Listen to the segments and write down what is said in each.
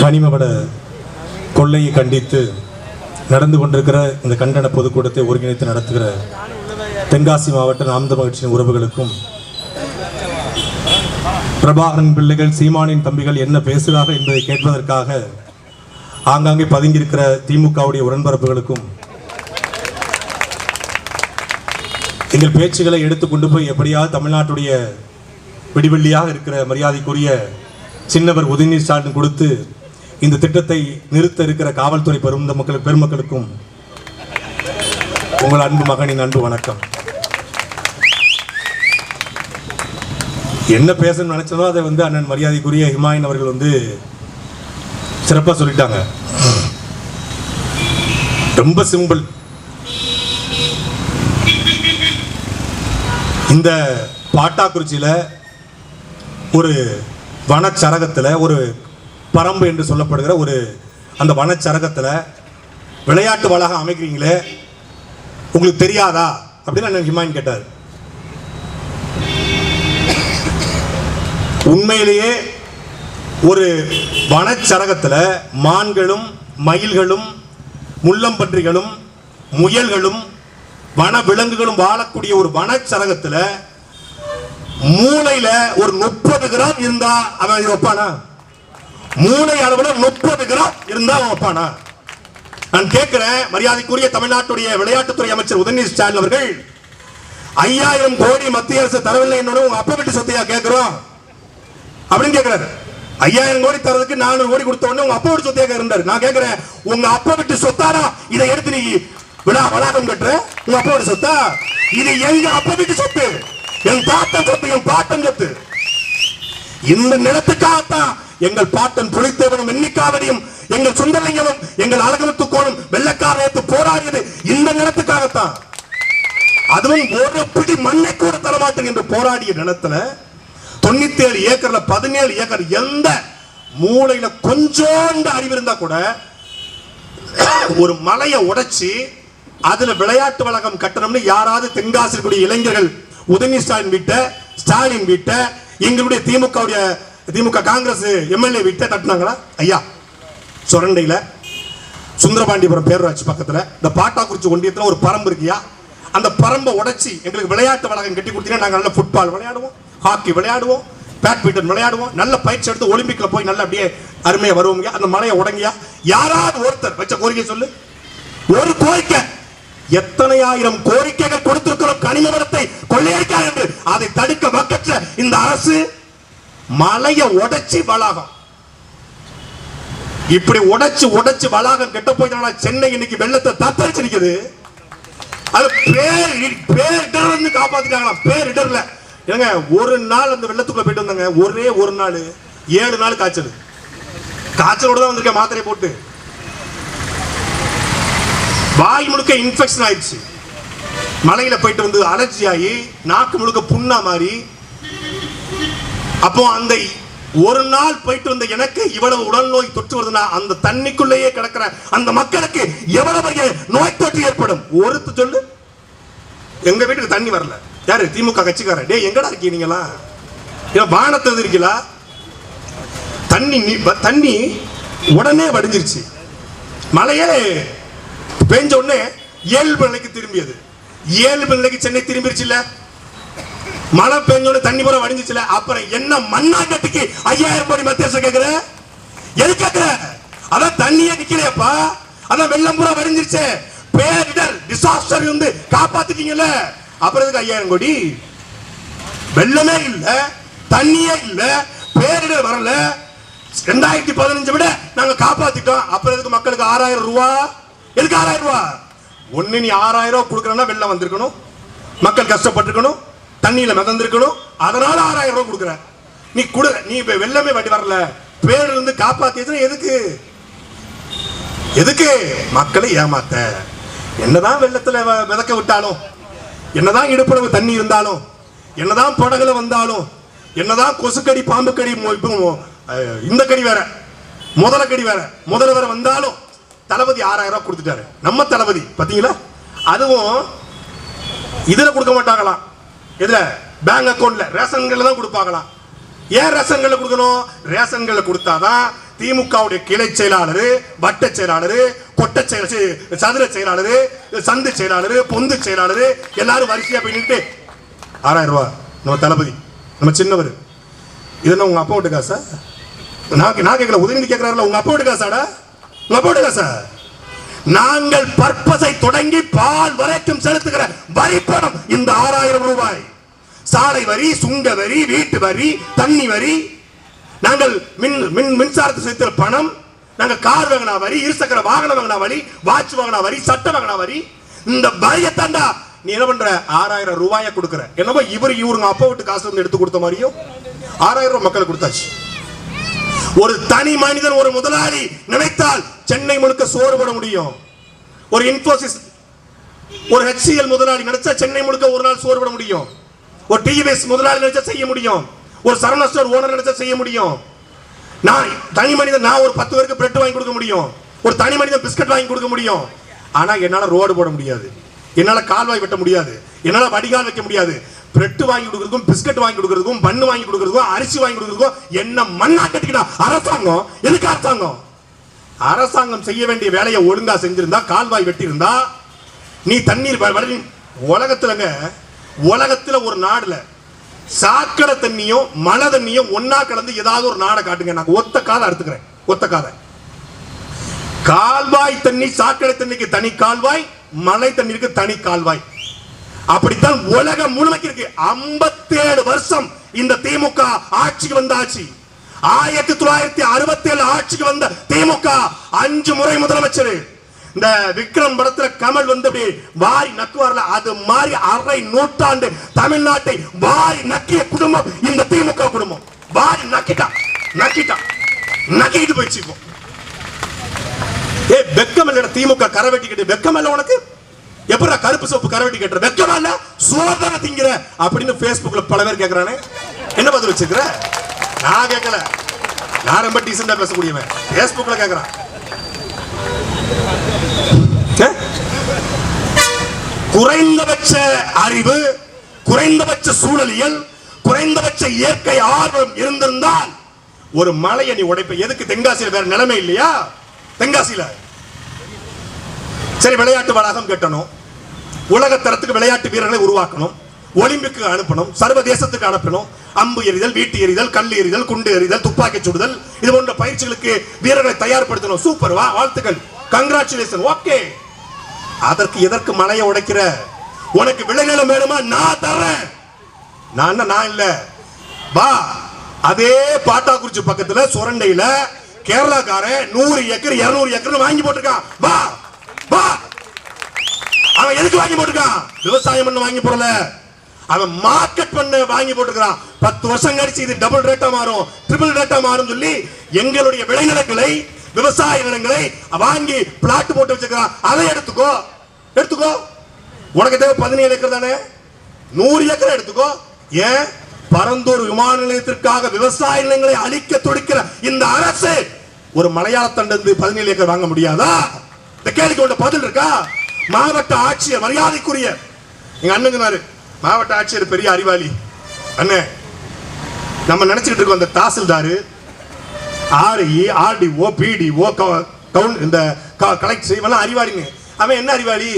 கனிமவள கொள்ளையை கண்டித்து நடந்து கொண்டிருக்கிற இந்த கண்டன பொதுக்கூட்டத்தை ஒருங்கிணைத்து நடத்துகிற தென்காசி மாவட்ட நாம் தமிழர் கட்சியின் உறவுகளுக்கும், பிரபாகரன் பிள்ளைகள் சீமானின் தம்பிகள் என்ன பேசுகிறார்கள் என்பதை கேட்பதற்காக ஆங்காங்கே பதுங்கியிருக்கிற திமுகவுடைய உடன்பரப்புகளுக்கும், எங்கள் பேச்சுகளை எடுத்து கொண்டு போய் எப்படியாவது தமிழ்நாட்டுடைய விடிவெள்ளியாக இருக்கிற மரியாதைக்குரிய சின்னவர் உதயநிதி ஸ்டாலின் கொடுத்து இந்த திட்டத்தை நிறுத்த இருக்கிற காவல்துறை பெருமக்களுக்கும் உங்கள் அன்பு மகனின் அன்பு வணக்கம். என்ன பேசணும்னு நினைச்சதோ அதை அண்ணன் மரியாதைக்குரிய ஹிமாயின் அவர்கள் சிறப்பாக சொல்லிட்டாங்க. ரொம்ப சிம்பிள். இந்த பாட்டாக்குறிச்சியில் ஒரு வனச்சரகத்தில், ஒரு பரம்பு என்று சொல்லப்படுகிற அந்த வனச்சரகத்தில் விளையாட்டு வளாகம் அமைக்கிறீங்களே, உங்களுக்கு தெரியாதா அப்படின்னு அண்ணன் ஹிமாயின் கேட்டார். உண்மையிலேயே ஒரு வனச்சரகத்தில் மான்களும் மயில்களும் முள்ளம்பன்றிகளும் முயல்களும் வன விலங்குகளும் வாழக்கூடிய ஒரு வனச்சரகத்தில் மூளையில ஒரு 30 கிராம் இருந்தா அவன் வைப்பானா? மூளை அளவுல 30 கிராம் இருந்தா அவன் வைப்பானா? நான் கேட்கிறேன், மரியாதைக்குரிய தமிழ்நாட்டுடைய விளையாட்டுத்துறை அமைச்சர் உதயநிதி ஸ்டாலின் அவர்கள் 5000 கோடி மத்திய அரசு தரவில்லை என்னோட உங்க அப்பா வீட்டு சொத்தையா கேட்கிறோம் அப்படின்னு கேட்கிறாரு. 5000 கோடி தரதுக்கு 400 கோடி கொடுத்த உடனே உங்க அப்பா வீட்டு சொத்தையா இருந்தாரு. நான் கேட்கிறேன், உங்க அப்பா வீட்டு சொத்தாரா இதை எடுத்து நீ வளாகம் கட்டுற? உங்க அப்பா வீட்டு சொத்தா? இது எங்க அப்பா வீட்டு சொத்து, என் தாத்தன் சொத்து, என் பாட்டன் சொத்து. இந்த நிலத்துக்காகத்தான் எங்கள் பாட்டன் புலித்தேவனும் எண்ணிக்காவடியும் எங்கள் சுந்தரலிங்கமும் எங்கள் அழகமுத்துக்கோனும் வெள்ளக்காரத்து போராடியது இந்த நிலத்துக்காகத்தான். அதுவும் ஒரு பிடி மண்ணை கூட தரமாட்டேன் என்று போராடிய நிலத்துல 97 ஏக்கர்ல 17 ஏக்கர் எந்த மூளையில கொஞ்சோண்டு அறிவு இருந்தா கூட ஒரு மலையை உடைச்சி அதுல விளையாட்டு வளாகம் கட்டணும்னு யாராவது தென்காசி கூடிய இளைஞர்கள் உதயநிதி ஸ்டாலின் வீட்ட எங்களுடைய திமுக காங்கிரஸ் எம்எல்ஏ வீட்டை கட்டினாங்களா? ஐயா, சுரண்டையில சுந்தரபாண்டியபுரம் பேரூராட்சி பக்கத்துல இந்த பாட்டாக்குறிச்சி ஒன்றியத்தில் ஒரு பரம்பு இருக்கியா, அந்த பரம்பை உடைச்சி எங்களுக்கு விளையாட்டு வளாகம் கட்டி கொடுத்தீங்கன்னா நாங்கள் நல்ல ஃபுட்பால் விளையாடுவோம், ஹாக்கி விளையாடுவோம், பேட்மிண்டன் விளையாடுவோம், நல்ல பயிற்சி எடுத்து ஒலிம்பிக்ல போய் நல்ல அப்படியே அருமையா வருவோங்க. அந்த மலையை உடங்கியா யாராவது ஒருத்தர் வச்ச கோரிக்கை சொல்லு. ஒரு கோரிக்கை. எத்தனை ஆயிரம் கோரிக்கைகள் கொடுத்திருக்கிறோம் கனிம வளத்தை கொள்ளையடிக்க என்று. அதை தடுக்க வக்கற்ற இந்த அரசு மலையை உடைச்சி வளாகம், இப்படி உடைச்சு வளாகம் கெட்ட போயிட்டாங்க. சென்னை இன்னைக்கு வெள்ளத்தை தத்தரிச்சு நிக்குது. அது பேரிடர்ல காப்பாத்திட்டாங்களா? பேரிடர்ல ஏங்க ஒரு நாள் அந்த வெள்ளத்துக்குள்ள போயிட்டு வந்தாங்க. ஒரே ஒரு நாள் 7 நாள் காய்ச்சலோட தான் வந்திருக்கேன். மாத்திரை போட்டு வாய் முழுக்க இன்ஃபெக்ஷன் ஆயிடுச்சு. மலையில போயிட்டு அலர்ஜி ஆகி நாக்கு முழுக்க புண்ணா மாறி, அப்போ அந்த ஒரு நாள் போயிட்டு வந்த எனக்கு இவ்வளவு உடல் நோய் தொற்று வருதுன்னா அந்த தண்ணிக்குள்ளேயே கிடக்கிற அந்த மக்களுக்கு எவ்வளவு நோய் தொற்று ஏற்படும்? ஒருத்து சொல்லு. எங்க வீட்டுக்கு தண்ணி வரல. யாரு? திமுக கட்சிக்காரன். டே எங்கடா இருக்கீங்க நீங்களா? வானத்தை இருக்கீங்களா? தண்ணி உடனே வடிஞ்சிருச்சு. மழையே பெஞ்ச உடனே இயல்பு நிலைக்கு திரும்பியது. இயல்பு நிலைக்கு சென்னை திரும்பிருச்சு இல்ல? மழை பெஞ்சோட தண்ணி பூரா வடிஞ்சிச்சுல. அப்புறம் என்ன மண்ணாங்கட்டிக்கு 5000 கோடி மத்திய அரசு கேக்குற? எது கேக்குற? அதான் தண்ணியே நிக்கலையப்பா, அதான் வெள்ளம் பூரா வடிஞ்சிருச்சு. பேரிடர் டிசாஸ்டர் காப்பாத்திட்டீங்கல்ல, அப்புறம் எதுக்கு 5000 கோடி? வெள்ளமே இல்ல, தண்ணியே இல்ல, பேரிடர் வரல. 2015 விட நாங்க காப்பாத்திட்டோம். அப்புறம் எதுக்கு மக்களுக்கு 6000 ரூபாய்? எதுக்கு 6000 ரூபாய்? ஒண்ணு நீ 6000 ரூபாய் கொடுக்கறனா வெள்ளம் வந்திருக்கணும், மக்கள் கஷ்டப்பட்டிருக்கணும், தண்ணியில மிதந்திருக்கணும், அதனால 6000 ரூபாய் கொடுக்குற. நீ வெள்ளமே வட்டி வரல, பேரிலிருந்து காப்பாத்தியது எதுக்கு? மக்களை ஏமாத்த. என்னதான் வெள்ளத்துல மிதக்க விட்டாலும், என்னதான் இடுப்பளவு தண்ணி இருந்தாலும், என்னதான் படகுல வந்தாலும், என்னதான் கொசுக்கடி பாம்பு கடி இந்த கடி வேற முதல கடி வேற முதல்ல வேற வந்தாலும் தளபதி 6000 ரூபாய் கொடுத்துட்டாரு. நம்ம தளபதி பாத்தீங்களா? அதுவும் இதுல கொடுக்க மாட்டாங்களாம். இதுல பேங்க் அக்கௌண்ட்ல ரேஷன்கள்ல தான் கொடுப்பாங்களாம். ஏன் ரேஷன்கள்ல கொடுக்கணும்? ரேஷன்கள்ல கொடுத்தாதான் திமுகவுடைய கிளை செயலாளர், வட்ட செயலாளர், கொட்ட செயலாளர், சதுர செயலாளர், சந்து செயலாளர், பொந்து செயலாளர் எல்லாரும் வரிசையா போயிட்டு 6000 ரூபாய் நம்ம தளபதி, நம்ம சின்னவர். இதெல்லாம் உங்க அப்பா வீட்டு காசா? நான் கேட்கல, உதயநிதி கேட்கிறாருல, உங்க அப்பா வீட்டு காசாடா? உங்க அப்பா வீட்டு காசா? நாங்கள் பற்பசை தொடங்கி பால் வரைக்கும் செலுத்துகிற வரி பணம் இந்த 6000 ரூபாய். சாலை வரி, சுங்க வரி, வீட்டு வரி, தண்ணி வரி, நாங்கள் மின்சாரத்தை செலுத்துகிற பணம், நாங்கள் கார் வாங்கினா வரி, இருசக்கர வாகனம் வாங்கினா வரி, வாட்ச் வாங்கினா வரி, சட்டை வாங்கினா வரி, இந்த வரியை தாண்டா நீ என்ன பண்ற? 6000 ரூபாயை கொடுக்குற. என்னவோ இவருங்க அப்பா வீட்டு காசு வந்து எடுத்து கொடுத்த மாதிரியும் 6000 ரூபாய் மக்களுக்கு கொடுத்தாச்சு. ஒரு தனி மனிதன், ஒரு முதலாளி நினைத்தால் சென்னை முழுக்க சோறு போட முடியும். ஒரு இன்ஃபோசிஸ், ஒரு HCL முதலாளி நினைச்சா சென்னை முழுக்க ஒரு நாள் சோறு போட முடியும். ஒரு டிவிஎஸ் முதலாளி நினைச்சா செய்ய முடியும். ஒரு சரவணா ஸ்டோர் ஓனர் நினைச்சா செய்ய முடியும். நான் தனி மனிதன், நான் ஒரு 10 பேருக்கு பிரெட் வாங்கி கொடுக்க முடியும். ஒரு தனி மனிதன் பிஸ்கட் வாங்கி கொடுக்க முடியும். ஆனா என்னால ரோடு போட முடியாது, என்னால கால்வாய் வெட்ட முடியாது, என்னால வடிகால் வைக்க முடியாது. பிரெட் வாங்கி கொடுக்கறதுக்கும், பிஸ்கட் வாங்கி கொடுக்கறதுக்கும், பண்ணு வாங்கி கொடுக்கறதுக்கும், அரிசி வாங்கி கொடுக்கறதுக்கும் என்ன மண்ணா கட்டிக்கிட்டா அரசாங்கம்? எதுக்கு அரசாங்கம்? அரசாங்கம் செய்ய வேண்டிய வேலையை ஒழுங்கா செஞ்சிருந்தா, கால்வாய் வெட்டி இருந்தா, நீ தண்ணீர் உலகத்துல ஒரு நாடுல சாக்கடை தண்ணியும் மழை தண்ணியும் ஒன்னா கலந்து ஏதாவது ஒரு நாடை காட்டுங்க, நான் ஒத்த காதை எடுத்துக்கிறேன். ஒத்த காதை. கால்வாய் தண்ணி, சாக்கடை தண்ணிக்கு தனி கால்வாய், மழை தண்ணீருக்கு தனி கால்வாய். அப்படித்தான் உலகம் முழுமைக்கு இருக்கு. 57 வருஷம் இந்த திமுக ஆட்சிக்கு வந்தாச்சு. 1967 ஆட்சிக்கு வந்த திமுக 5 முறை முதலமைச்சர். இந்த விக்ரம் படத்துல கமல் வந்து அப்படி வாரி நக்குவார்ல, அது மாதிரி அரை நூற்றாண்டு தமிழ்நாட்டை வாரி நக்கிய குடும்பம் இந்த திமுக குடும்பம். வாரி நக்கிட்டு போயிடுச்சு. இப்போ வெக்கம் இல்ல திமுக கரை வெட்டிக்கிட்டு, வெக்கம் இல்ல உனக்கு? எப்படா கருப்பு சோப்பு கரை வெட்டி கட்டுற? வெக்கமா இல்ல? சோதனை திங்கிற அப்படின்னு Facebookல பல பேர் கேக்குறானே, என்ன பதில் வச்சிருக்கிற? நான் கேட்கல, நான் ரொம்ப டீசெண்டா பேசக்கூடியவன். Facebookல கேக்குறான். குறைந்தபட்ச அறிவு, குறைந்தபட்ச சூழலியல், குறைந்தபட்ச இயற்கை ஆர்வம் இருந்திருந்தால் ஒரு மலையை நீ உடைப்ப. எதுக்கு? தென்காசியில் வேற நிலைமை இல்லையா? தென்காசியில சரி விளையாட்டு வளாகம் கட்டணும், உலக தரத்துக்கு விளையாட்டு வீரர்களை உருவாக்கணும், ஒலிம்பிக்கு அனுப்பணும், சர்வதேசத்துக்கு அனுப்பணும், அம்பு எறிதல், வீட்டு எறிதல், கல் எறிதல், குண்டு எறிதல், துப்பாக்கி சுடுதல், இது போன்ற பயிற்சிகளுக்கு வீரர்களை தயார்படுத்தணும். சூப்பர், வாழ்த்துக்கள், கங்க்ராச்சுலேஷன், ஓகே. அதற்கு எதற்கு மலையை உடைக்கிற? உனக்கு விளைநிலம் வேணுமா? நான் தரேன். நான் இல்ல, வா. அதே பாட்டாக்குறிச்சி பக்கத்துல சுரண்டையில கேரளாக்காரன் 100 ஏக்கர் 200 ஏக்கர் வாங்கி போட்டிருக்கான். வா வா. அவன் எதுக்கு வாங்கி போட்டிருக்கான்? விவசாயம் பண்ண வாங்கி போடல, அவன் மார்க்கெட் பண்ண வாங்கி போட்டுக்கிறான். 10 வருஷம் கழிச்சு இது டபுள் ரேட்டா மாறும், ட்ரிபிள் ரேட்டா மாறும் சொல்லி எங்களுடைய விளைநிலங்களை, விவசாய நிலங்களை வாங்கி பிளாட் போட்டு வச்சுக்கிறான். அதை எடுத்துக்கோ. உனக்கு தேவை 17 ஏக்கர் தானே, 100 ஏக்கர் எடுத்துக்கோ. ஏன்? பரந்தூர் விமான நிலையத்திற்காக விவசாய நிலங்களை அழிக்க துடிக்கிற இந்த அரசு ஒரு மலையாள தண்டிலிருந்து 17 ஏக்கர் வாங்க முடியாதா? இந்த கேள்விக்கு பதில் இருக்கா? மாவட்ட ஆட்சியர், மரியாதைக்குரிய எங்க அண்ணன், மாவட்ட ஆட்சியர் பெரிய அறிவாளி அண்ணே. நம்ம நினைச்சுக்கிட்டு இருக்கோம் அந்த தாசில்தாரு, RE, RDO, PDO, இந்த கலெக்டர் இவெல்லாம் அறிவாளிங்க. அவன் என்ன அறிவாளி?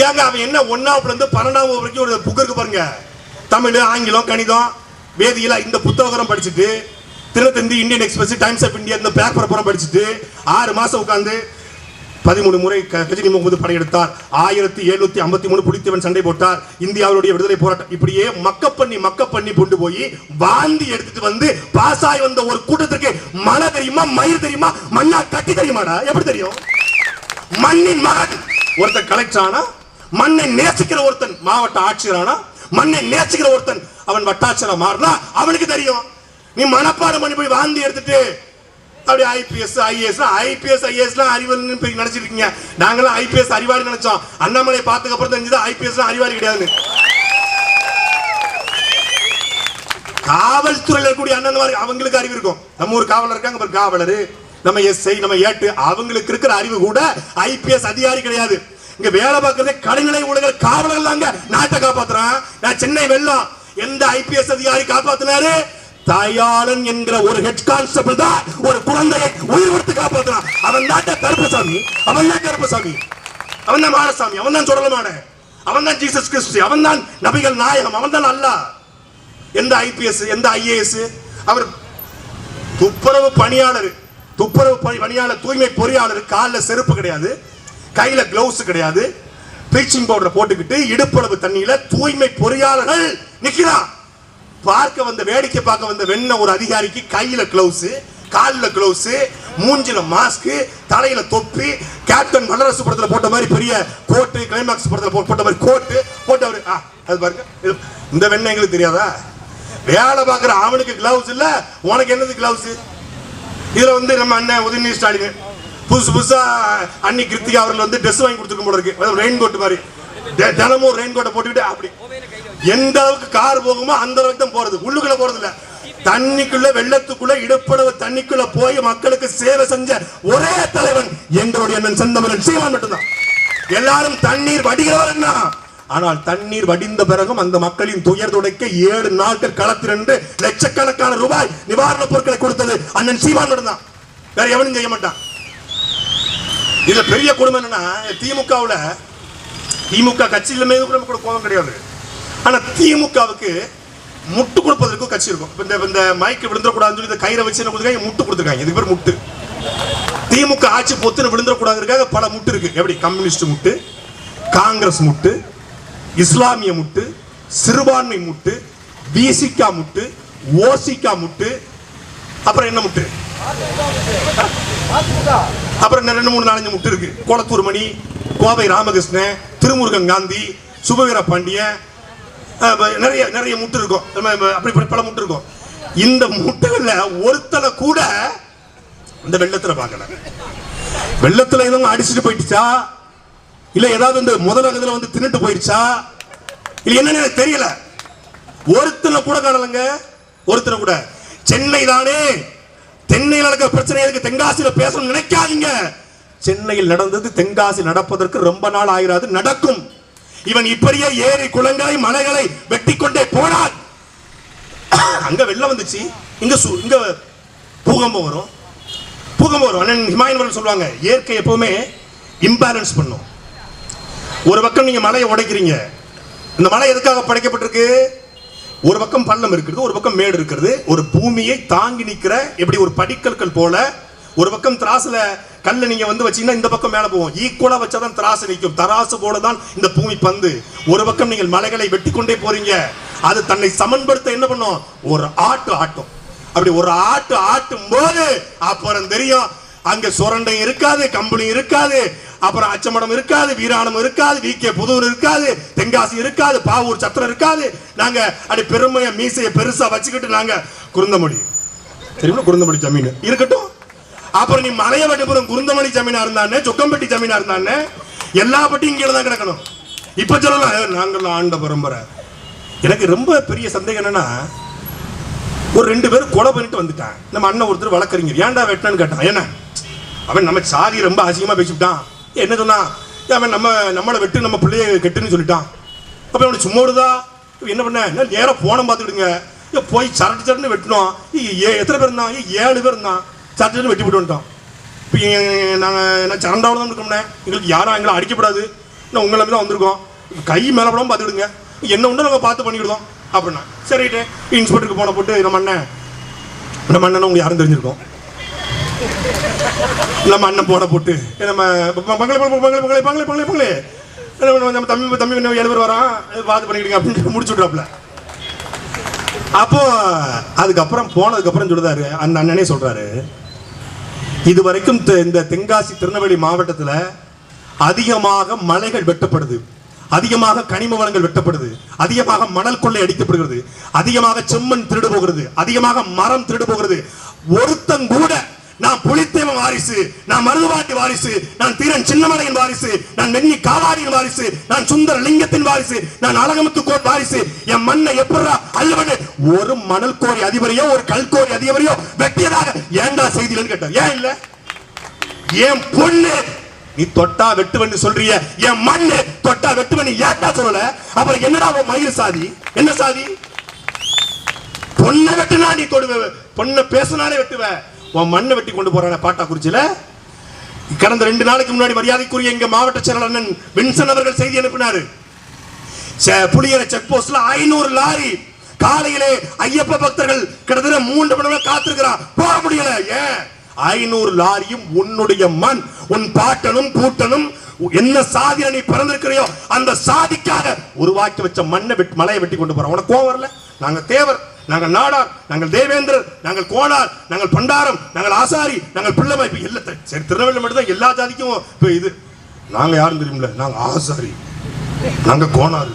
ஏங்க அவன் என்ன 1ஆவதுல இருந்து 12ஆவது வரைக்கும் ஒரு புக் இருக்கு பாருங்க, தமிழ், ஆங்கிலம், கணிதம், வேதியியல், இந்த புத்தகம் படிச்சுட்டு, Dinathanthi, Indian Express, Times of India இந்த பேப்பர் புறம் படிச்சுட்டு 6 மாசம் உட்கார்ந்து 13 முறை கஜினி முகமது படையெடுத்தார், 1753 புலித்தேவன் சண்டை போட்டார், இந்தியாவுடைய விடுதலை போராட்டம், இப்படியே மக்க பண்ணி கொண்டு போய் வாந்தி எடுத்துட்டு வந்து பாஸ் ஆகி வந்த ஒரு கூட்டத்திற்கு மழை தெரியுமா, மயிர் தெரியுமா, மண்ணா கட்டி தெரியுமாடா? எப்படி தெரியும்? மண்ணின் மகன் ஒருத்தன் கலெக்டர் ஆனா, மண்ணை நேசிக்கிற ஒருத்தன் மாவட்ட ஆட்சியர் ஆனா, மண்ணை நேசிக்கிற ஒருத்தன் அவன் வட்டாட்சியரா மாறினா அவனுக்கு தெரியும். நீ மனப்பாடம் பண்ணி போய் வாந்தி எடுத்துட்டு அப்படி IPS, IAS அறிவாளி நினைச்சிட்டு இருக்கீங்க. நாங்களாம் IPS அறிவாளி நினைச்சோம். அண்ணாமலை பார்த்ததுக்கு அப்புறம் தெரிஞ்சது IPS அறிவாளி கிடையாது. காவல்துறையில் இருக்கக்கூடிய அண்ணன் அவங்களுக்கு அறிவு இருக்கும். நம்ம ஒரு காவலர் இருக்காங்க, காவலர், நம்ம SI, நம்ம ஏட்டு, அவங்களுக்கு இருக்கிற அறிவு கூட IPS அதிகாரி கிடையாது. இங்க வேலை பார்க்கறதே கடைநிலை ஊழியர்கள், காவலர்கள் தாங்க நாட்டை காப்பாத்துறான். நான் சென்னை வெள்ளம் எந்த IPS அதிகாரி காப்பாத்தினாரு? தயாளன் என்கிற ஒரு ஹெட் கான்ஸ்டபிள் தான் ஒரு குழந்தையை உயிர் கொடுத்து காப்பாற்றுறான். அவன் தான் கருப்பசாமி, அவன் தான் கருப்பசாமி, அவன் தான் மாரசாமி, அவன் தான் சுடலமான, அவன் தான் ஜீசஸ் கிறிஸ்து, அவன் தான் நபிகள் நாயகம், அவன் தான் அல்லாஹ். எந்த ஐபிஎஸ், எந்த ஐஏஎஸ், அவர் துப்புரவு பணியாளர், தூய்மை பொறியாளர், காலில் செருப்பு கிடையாது, கையில கிளவுஸ் கிடையாது, ப்ளீச்சிங் பவுடர் போட்டுக்கிட்டு இடுப்பளவு தண்ணியில தூய்மை பொறியாளர்கள் நிக்கிறான். பார்க்க வந்த, வேடிக்கை பார்க்க வந்த வெண்ண ஒரு அதிகாரிக்கு கையில கிளவுஸ், காலில் கிளவுஸ், மூஞ்சில மாஸ்க், தலையில தொப்பி, கேப்டன் வல்லரசு படத்துல போட்ட மாதிரி பெரிய கோட்டு, கிளைமாக்ஸ் படத்துல போட்ட மாதிரி கோட்டு போட்டவர். அது பாருங்க, இந்த வெண்ண எங்களுக்கு தெரியாதா? வேலை பார்க்குற அவனுக்கு கிளவுஸ் இல்ல, உனக்கு என்னது கிளவுஸ்? இதுல நம்ம அண்ணன் உதயநிதி ஸ்டாலின் புதுசு புதுசா அன்னி கிருத்திகா அவர்கள் ட்ரெஸ் வாங்கி கொடுத்துருக்க போல இருக்கு, ரெயின் கோட் மாதிரி, தினமும் ரெயின் கோட்டை போட்டுக்கிட்டு அப்படி எந்த அளவுக்கு கார் போகுமோ அந்த அளவுக்கு தான் போறது, உள்ளுக்குள்ள போறது இல்ல. தண்ணிக்குள்ள, வெள்ளத்துக்குள்ள, இடுப்பளவு தண்ணிக்குள்ள போய் மக்களுக்கு சேவை செஞ்ச ஒரே தலைவன் எங்களுடைய செந்தமிழன் சீமான் மட்டும்தான். எல்லாரும் தண்ணீர் வடிகிறவர் என்ன, ஆனால் தண்ணீர் வடிந்த பிறகும் அந்த மக்களின் துயர் துடைக்க 7 நாட்கள் களத்திலிருந்து லட்சக்கணக்கான ரூபாய் நிவாரணப் பொருட்களை கொடுத்தது அண்ணன் சீமான் மட்டும்தான், வேற எவனும் செய்ய மாட்டான். இதுல பெரிய குடும்பம் என்னன்னா, திமுக கட்சியில மீது கூட கோபம் கிடையாது, ஆனா திமுகவுக்கு முட்டு கொடுப்பதற்கு கட்சி இருக்கும். இந்த மைக்கு விழுந்துடக்கூடாதுன்னு சொல்லி இந்த கயிறை வச்சு முட்டு கொடுத்துருக்காங்க, இதுக்கு பேர் முட்டு. திமுக ஆட்சி பொத்துன்னு விழுந்துடக்கூடாதுக்காக பல முட்டு இருக்கு. எப்படி? கம்யூனிஸ்ட் முட்டு, காங்கிரஸ் முட்டு, இஸ்லாமிய முட்டு, சிறுபான்மை முட்டு, பிசிகா முட்டு, ஓசிகா முட்டு, அப்புறம் என்ன முட்டு, அப்புறம் 2-3-4 முட்டு இருக்கு. கோலத்தூர் மணி, கோவை ராமகிருஷ்ணன், திருமுருகன் காந்தி, சுபவீர பாண்டியன், நிறைய நிறைய முட்டு இருக்கும். அப்படி பல முட்டு இருக்கும். இந்த முட்டுகள்ல ஒருத்தனை கூட இந்த வெள்ளத்துல பார்க்கல. வெள்ளத்துல எதுவும் அடிச்சுட்டு போயிடுச்சா, இல்ல ஏதாவது இந்த முதல் இதுல தின்னுட்டு போயிடுச்சா, இல்ல என்னன்னு தெரியல. ஒருத்தனை கூட காணலங்க, ஒருத்தனை கூட. சென்னை தானே, தென்னையில் நடக்கிற பிரச்சனை எதுக்கு தென்காசியில பேசணும்னு நினைக்காதீங்க. சென்னையில் நடந்தது தென்காசி நடப்பதற்கு ரொம்ப நாள் ஆகிறாது, நடக்கும். இவன் இப்படியே ஏரி குளங்களை மலைகளை வெட்டி கொண்டே போனான். அங்க வெள்ளம் வந்துச்சு, இங்க பூகம்பம் வரும், பூகம்பம் வரும். அண்ணன் ஹிமாயன் சொல்லுவாங்க, இயற்கை எப்பவுமே இம்பேலன்ஸ் பண்ணும். ஒரு பக்கம் நீங்க மலையை உடைக்கிறீங்க, இந்த மலை எதுக்காக படைக்கப்பட்டிருக்கு? ஒரு பக்கம் பள்ளம் இருக்கிறது, ஒரு பக்கம் மேடு இருக்கிறது, ஒரு பூமியை தாங்கி நிற்கிற எப்படி ஒரு படிக்கற்கள் போல. ஒரு பக்கம் திராசுல கல்ல நீங்க வச்சீங்கன்னா இந்த பக்கம் மேல போகும், ஈக்குவலா வச்சாதான் திராசு நிற்கும். தராசு போலதான் இந்த பூமி பந்து. ஒரு பக்கம் நீங்கள் மலைகளை வெட்டி கொண்டே போறீங்க, அது தன்னை சமன்படுத்த என்ன பண்ணும்? ஒரு ஆட்டும். அப்படி ஒரு ஆட்டும் போது அப்புறம் தெரியும், அங்க சுரண்டை இருக்காது, கம்பளி இருக்காது, அப்புறம் அச்சமடம் இருக்காது, வீராணம் இருக்காது, விகே புதூர் இருக்காது, தென்காசி இருக்காது, பாவூர் சத்திரம் இருக்காது. நாங்க அப்படி பெருமைய மீசைய பெருசா வச்சுக்கிட்டு நாங்க குருந்தமணி, தெரியுமா? குருந்தமணி ஜமீன் இருக்கட்டும். அப்புறம் நீ மலைய வெட்டுப்புறம் குருந்தமணி ஜமீனா இருந்தானே, சொக்கம்பட்டி ஜமீனா இருந்தானே, எல்லா பட்டியும் கீழே தான் கிடக்கணும். இப்ப சொல்லலாம் நாங்கள் ஆண்ட பரம்பரை. எனக்கு ரொம்ப பெரிய சந்தேகம் என்னன்னா, ஒரு 2 பேரும் கொலை பண்ணிட்டு வந்துட்டான். நம்ம அண்ணன் ஒருத்தர் வழக்கறிஞர், ஏன்டா வெட்டினான்னு கேட்டான். என்ன அவன் நம்ம சாதி ரொம்ப அசிங்கமா பேசிவிட்டான். என்ன சொன்னா, அவன் நம்மளை வெட்டு நம்ம பிள்ளைய கெட்டுன்னு சொல்லிட்டான். அப்ப அவனுக்கு சும்மா விடுதா? என்ன பண்ண, நேரம் போன பார்த்துக்கிடுங்க, போய் சரட்டு வெட்டினோம். எத்தனை பேர் இருந்தான்? 7 பேர் இருந்தான். சரட்டு வெட்டி போட்டு வந்துட்டோம். இப்போ நாங்கள் சரண்டாவில் தான் இருக்கோம்னே, எங்களுக்கு யாரும் எங்களை அடிக்கப்படாது, நான் உங்களை தான் வந்திருக்கோம், கை மேலே படாமல் பார்த்துக்கிடுங்க, என்ன உண்டோ நாங்கள் பார்த்து பண்ணிக்கிடுவோம் அப்படின்னா. சரிட்டு இன்ஸ்பெக்டருக்கு போன போட்டு நம்ம அண்ணன் உங்களுக்கு யாரும் தெரிஞ்சிருக்கோம், நம்ம அண்ணன் போட போட்டு நம்ம தம்பி 7 பேர் வரான், பார்த்து பண்ணிக்கிடுங்க அப்படின்னு முடிச்சு விட்றாப்புல. அப்போ அதுக்கப்புறம் போனதுக்கப்புறம் சொல்லுதாரு அந்த அண்ணனே சொல்றாரு, இதுவரைக்கும் இந்த தென்காசி திருநெல்வேலி மாவட்டத்தில் அதிகமாக மலைகள் வெட்டப்படுது, அதிகமாக கனிம வளங்கள் வெட்டப்படுது, அதிகமாக மணல் கொள்ளை அடிக்கப்படுகிறது, அதிகமாக செம்மண் திருடு போகிறது, அதிகமாக மரம் திருடு போகிறது. ஒருத்தன் கூட நான் புலித்தேவன் வாரிசு, நான் மருதுபாட்டி வாரிசு, நான் தீரன் சின்னமலையின் வாரிசு, நான் வெண்ணி காவாரியின் வாரிசு, நான் சுந்தர லிங்கத்தின் வாரிசு, நான் அழகமுத்துக்கோட் வாரிசு, என் மண்ணை எப்படா அல்லவனு ஒரு மணல் கோரி அதிபரையோ ஒரு கல்கோரி அதிபரையோ வெட்டியதாக ஏண்டா செய்திலன்னு கேட்டார். ஏன் இல்ல? என் பொண்ணு நீ தொட்டா வெட்டுவன்னு சொல்றிய, என் மண்ணு தொட்டா வெட்டுவன்னு ஏட்டா சொல்லல. அப்புறம் என்னடா மயிர் சாதி? என்ன சாதி? பொண்ணை வெட்டினா நீ தொடுவ, பொண்ணை பேசினாலே வெட்டுவ. உன் மண்ணை வெட்டி கொண்டு போறான பாட்டாக்குறிச்சியில. கடந்த 2 நாளைக்கு முன்னாடி மரியாதைக்குரிய எங்க மாவட்ட செயலாளர் அண்ணன் வின்சன் அவர்கள் செய்தி அனுப்பினாரு. புளியரை செக் போஸ்ட்ல 500 லாரி காலையிலே ஐயப்ப பக்தர்கள் கிட்டத்தட்ட 3 மணி நேரம் காத்திருக்கிறார், போக முடியல. ஏன்? 500 லாரியும் உன்னுடைய மண், உன் பாட்டனும் கூட்டனும் என்ன சாதியில நீ பிறந்திருக்கிறையோ அந்த சாதிக்காக உருவாக்கி வச்ச மலையை வெட்டி கொண்டு போறோம். உனக்கு கோவம் வரல? நாங்க தேவர், நாங்கள் நாடார், நாங்கள் தேவேந்திரர், நாங்கள் கோணார், நாங்கள் பண்டாரம், நாங்கள் ஆசாரி, நாங்கள் பிள்ளைமை. சரி, திருநெல்வேலி மட்டும் தான் எல்லா ஜாதிக்கும் இது. நாங்க யாரும் தெரியுமில்ல, நாங்க ஆசாரி, நாங்க கோணார்,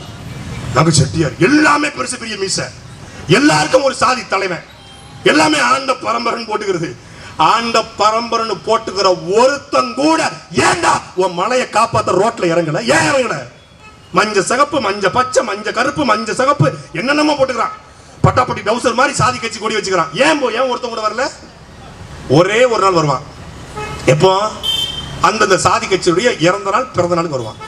நாங்க செட்டியார், எல்லாமே பெருசு பெரிய மீச, எல்லாருக்கும் ஒரு சாதி தலைவன், எல்லாமே ஆண்ட பரம்பரைன்னு போட்டுக்கிறது. ஆண்ட பரம்பரைன்னு போட்டுக்கிற ஒருத்தன் கூட ஏண்டா உன் மலையை காப்பாத்த ரோட்ல இறங்கல? ஏன் இறங்கல? மஞ்ச சிகப்பு, மஞ்ச பச்சை, மஞ்ச கருப்பு, மஞ்ச சிகப்பு என்னென்னமோ போட்டுக்கிறான். பட்டாப்பட்டி டவுசர் மாதிரி சாதி கட்சி கொடி வச்சுக்கிறான். ஏன் ஒருத்தன் கூட வரல? ஒரே ஒரு நாள் வருவான். எப்போ? அந்தந்த சாதி கட்சியுடைய இறந்த நாள் பிறந்த நாளுக்கு வருவான்.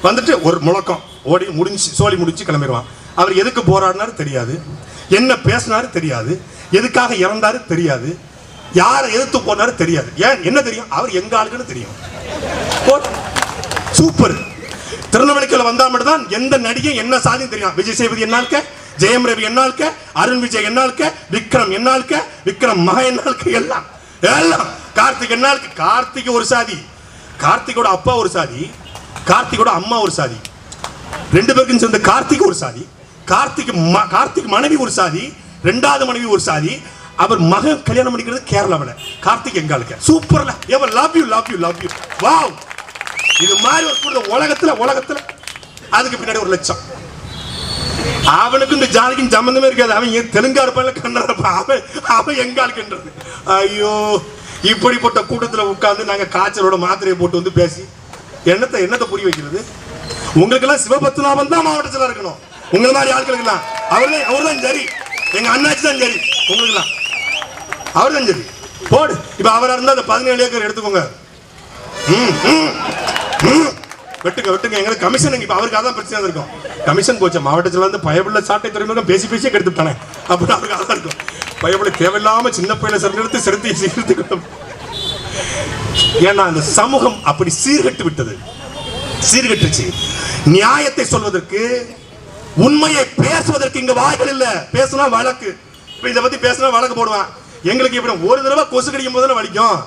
வந்துட்டு ஒரு முழக்கம் ஓடி முடிஞ்சு சோழி முடிச்சு கிளம்பிடுவான். அவர் எதுக்கு போராடினாரு தெரியாது, என்ன பேசினாரு தெரியாது, எதுக்காக இறந்தாரு தெரியாது, யாரை எதிர்த்து போனாரு தெரியாது. ஏன்? என்ன தெரியும்? அவர் எங்க ஆளுக்குன்னு தெரியும். சூப்பர். திருநெல்வேலிக்குள்ள வந்தா மட்டும் தான் எந்த நடிகை என்ன சாதியும் தெரியும். விஜய் சேதுபதி என்னால்க, ஜெயம் ரவி என்னால்க, அருண் விஜய் என்னால்க, விக்ரம் என்னால்க, விக்ரம் மக என்னால்க, எல்லாம் எல்லாம். கார்த்திக் என்னால்க, கார்த்திக் ஒரு சாதி, கார்த்திகோட அப்பா ஒரு சாதி, கார்த்திகோட அம்மா ஒரு சாதி, 2 பேருக்கும் சேர்ந்து கார்த்திக் ஒரு சாதி, கார்த்திக் மனைவி ஒரு சாதி, 2வது மனைவி ஒரு சாதி, அவர் மகன் கல்யாணம் பண்ணிக்கிறது கேரளாவில். கார்த்திக் எங்காளுக்கு சூப்பர்ல. Ever love you love you love you. Wow. இது மாதிரி ஒரு கூட்டம் உலகத்துல அதுக்கு பின்னாடி 1 லட்சம். அவனுக்கு இந்த ஜாதிக்கும் சம்பந்தமே இருக்காது. அவன் தெலுங்கா இருப்பான், கன்னடா இருப்பான், அவன் எங்காளுக்குன்றது. ஐயோ, இப்படிப்பட்ட கூட்டத்தில் உட்கார்ந்து நாங்க காய்ச்சலோட மாத்திரையை போட்டு வந்து பேசி என்னத்தை புரிய வைக்கிறது? உங்களுக்கெல்லாம் சிவபத்மநாபன் தான் மாவட்ட செயலர் இருக்கணும். உங்களை மாதிரி ஆட்களுக்கெல்லாம் அவர் தான் சரி. எங்க அண்ணாச்சி தான் சரி. உங்களுக்குலாம் அவர் தான் சரி. போடு. இப்ப அவரா இருந்தா அந்த 17 ஏக்கர் எடுத்துக்கோங்க, வெட்டுங்க. எங்களுக்கு கமிஷன் இப்ப அவருக்கு அதான் பிரச்சனை இருக்கும். கமிஷன் போச்சு மாவட்டத்தில் வந்து பயபுள்ள சாட்டை துறைமுகம் பேசியே கெடுத்துட்டானே அப்படின்னு அவருக்கு அதான் இருக்கும். பயபுள்ள தேவையில்லாம சின்ன பையில செலுத்தி. ஏன்னா அந்த சமூகம் அப்படி சீர்கட்டுச்சு. நியாயத்தை சொல்வதற்கு, உண்மையை பேசுவதற்கு இங்க வாய்கள் இல்ல. பேசினா வழக்கு. இப்ப இதை பத்தி பேசினா வழக்கு போடுவான். எங்களுக்கு இப்படி ஒரு தடவை கொசு கடிக்கும் போது வலிக்கும்,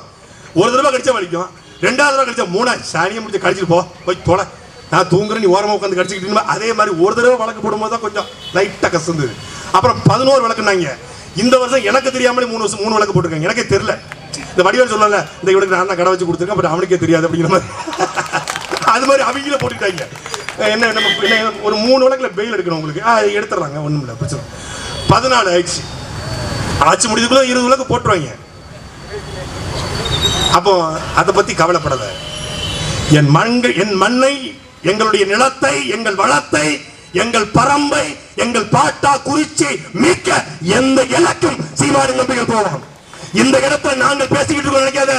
ஒரு தடவை கடிச்சா வலிக்கும், 2வது தடவை கடிச்சா 3 சாணியை முடிச்சு கடிச்சிட்டு போய் தொலை, நான் தூங்குறேன், நீ ஓரமா உட்காந்து கடிச்சிக்கிட்டு. அதே மாதிரி ஒரு தடவை வழக்கு போடும்போது தான் கொஞ்சம் லைட்டா கசந்தது. அப்புறம் 11 வழக்குனாங்க. இந்த வருஷம் எனக்கு தெரியாமலே 3 வழக்கு போட்டிருக்காங்க. எனக்கே தெரியல. இந்த வடிவேல் சொல்லல, இந்த இவனுக்கு நான் தான் கடை வச்சு கொடுத்துருக்கேன், பட் அவனுக்கே தெரியாது அப்படிங்கிற மாதிரி அது மாதிரி அவங்கள போட்டுட்டாங்க. என்ன ஒரு 3 வழக்குல பெயில் எடுக்கணும் உங்களுக்கு, எடுத்துறாங்க. ஒண்ணும் இல்லை, பிரச்சனை. 14 ஆயிடுச்சு. ஆட்சி முடிவுக்குள்ள 20 வழக்கு போட்டுருவாங்க. அப்போ அதை பத்தி கவலைப்படாத. என் மண்ணை, எங்களுடைய நிலத்தை, எங்கள் வளத்தை, எங்கள் பரம்பை, எங்கள் பாட்டா குறிச்சி மீட்க எந்த இலக்கும் சீமாடி நம்பிகள் போவோம். இந்த இடத்துல நாங்கள் பேசிக்கிட்டு நினைக்காத.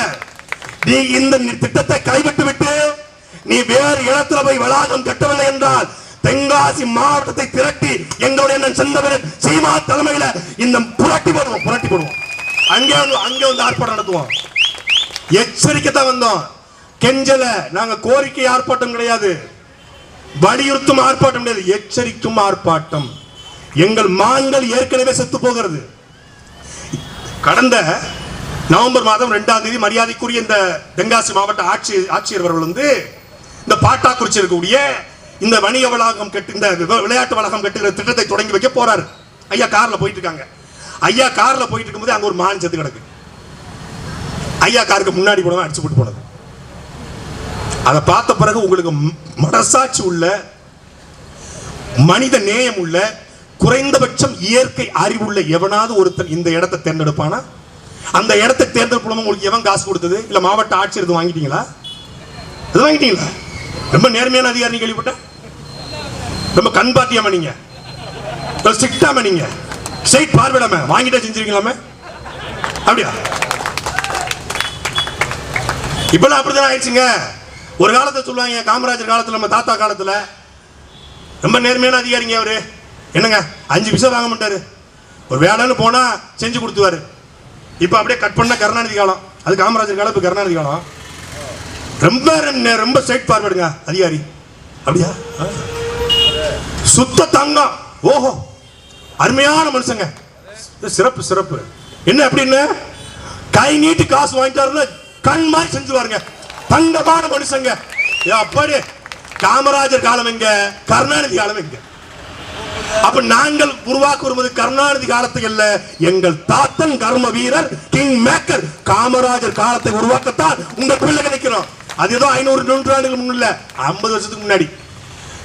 நீ இந்த திட்டத்தை கைவிட்டு விட்டு நீ வேறு இடத்துல போய் வளாகம் கட்டவில்லை என்றால் தென்காசி மாவட்டத்தை திரட்டி எங்களுடைய செந்தவரன் சீமா தலைமையில இந்த புரட்டி போடுவோம். அங்கே வந்து ஆர்ப்பாட்டம் நடத்துவோம். எச்சரிக்கைத்தான் வந்தோம். கெஞ்சல. நாங்க கோரிக்கை ஆர்ப்பாட்டம் கிடையாது, வலியுறுத்தும் ஆர்ப்பாட்டம் கிடையாது, எச்சரிக்கும் ஆர்ப்பாட்டம். எங்கள் மான்கள் ஏற்கனவே செத்து போகிறது. கடந்த நவம்பர் மாதம் 2ஆம் தேதி மரியாதைக்குரிய இந்த தென்காசி மாவட்ட ஆட்சியர் அவர்கள் வந்து இந்த பாட்டாக்குறிச்சி இருக்கக்கூடிய இந்த வணிக வளாகம் இந்த விளையாட்டு வளாகம் கட்டுகிற திட்டத்தை தொடங்கி வைக்க போறாரு. ஐயா கார்ல போயிட்டு இருக்காங்க. ஐயா கார்ல போயிட்டு இருக்கும்போது அங்க ஒரு மான் செத்து கிடக்கு. ஐயா காருக்கு முன்னாடி போனவன் அடிச்சு போட்டு போனது. அதை பார்த்த பிறகு உங்களுக்கு மனசாட்சி உள்ள, மனித நேயம் உள்ள, குறைந்தபட்சம் இயற்கை அறிவுள்ள எவனாவது ஒருத்தன் இந்த இடத்தை தேர்ந்தெடுப்பானா? அந்த இடத்தை தேர்ந்தெடுப்போம். உங்களுக்கு எவன் காசு கொடுத்தது? இல்ல மாவட்ட ஆட்சியர் இது வாங்கிட்டீங்களா? அது வாங்கிட்டீங்களா? ரொம்ப நேர்மையான அதிகாரி கேள்விப்பட்டேன். ரொம்ப கண்பாட்டியாம நீங்க, ஸ்ட்ரிக்டாம நீங்க, ஸ்ட்ரைட் பார்வையிடாம வாங்கிட்டே செஞ்சிருக்கீங்களாமே? அப்படியா? இப்பெல்லாம் அப்படிதான் ஆயிடுச்சுங்க. ஒரு காலத்தை சொல்லுவாங்க, காமராஜர் காலத்துல, நம்ம தாத்தா காலத்துல ரொம்ப நேர்மையான அதிகாரிங்க அவரு. என்னங்க 5 பைசா வாங்க மாட்டாரு, ஒரு வேலைன்னு போனா செஞ்சு கொடுத்துவாரு. இப்ப அப்படியே கட் பண்ண கருணாநிதி காலம், அது காமராஜர் காலம், இப்ப கருணாநிதி காலம். ரொம்ப ரொம்ப ஸ்ட்ரைட் ஃபார்வர்டுங்க அதிகாரி. அப்படியா? சுத்த தங்கம். ஓஹோ, அருமையான மனுஷங்க, சிறப்பு சிறப்பு. என்ன அப்படின்னு கை நீட்டி காசு வாங்கிட்டாருன்னா கண் மாதிரி செஞ்சுவாருங்க. தங்கமான மனுஷங்க. அப்படி காமராஜர் காலம் எங்க, கருணாநிதி காலம் எங்க? அப்ப நாங்கள் உருவாக்க வருவது கருணாநிதி காலத்தை அல்ல, எங்கள் தாத்தன் கர்ம வீரர் கிங் மேக்கர் காமராஜர் காலத்தை உருவாக்கத்தான் உங்கள் பிள்ளைகள் நிற்கிறோம். அது ஏதோ 500 நூற்றாண்டுகள் முன்ன இல்ல, 50 வருஷத்துக்கு முன்னாடி.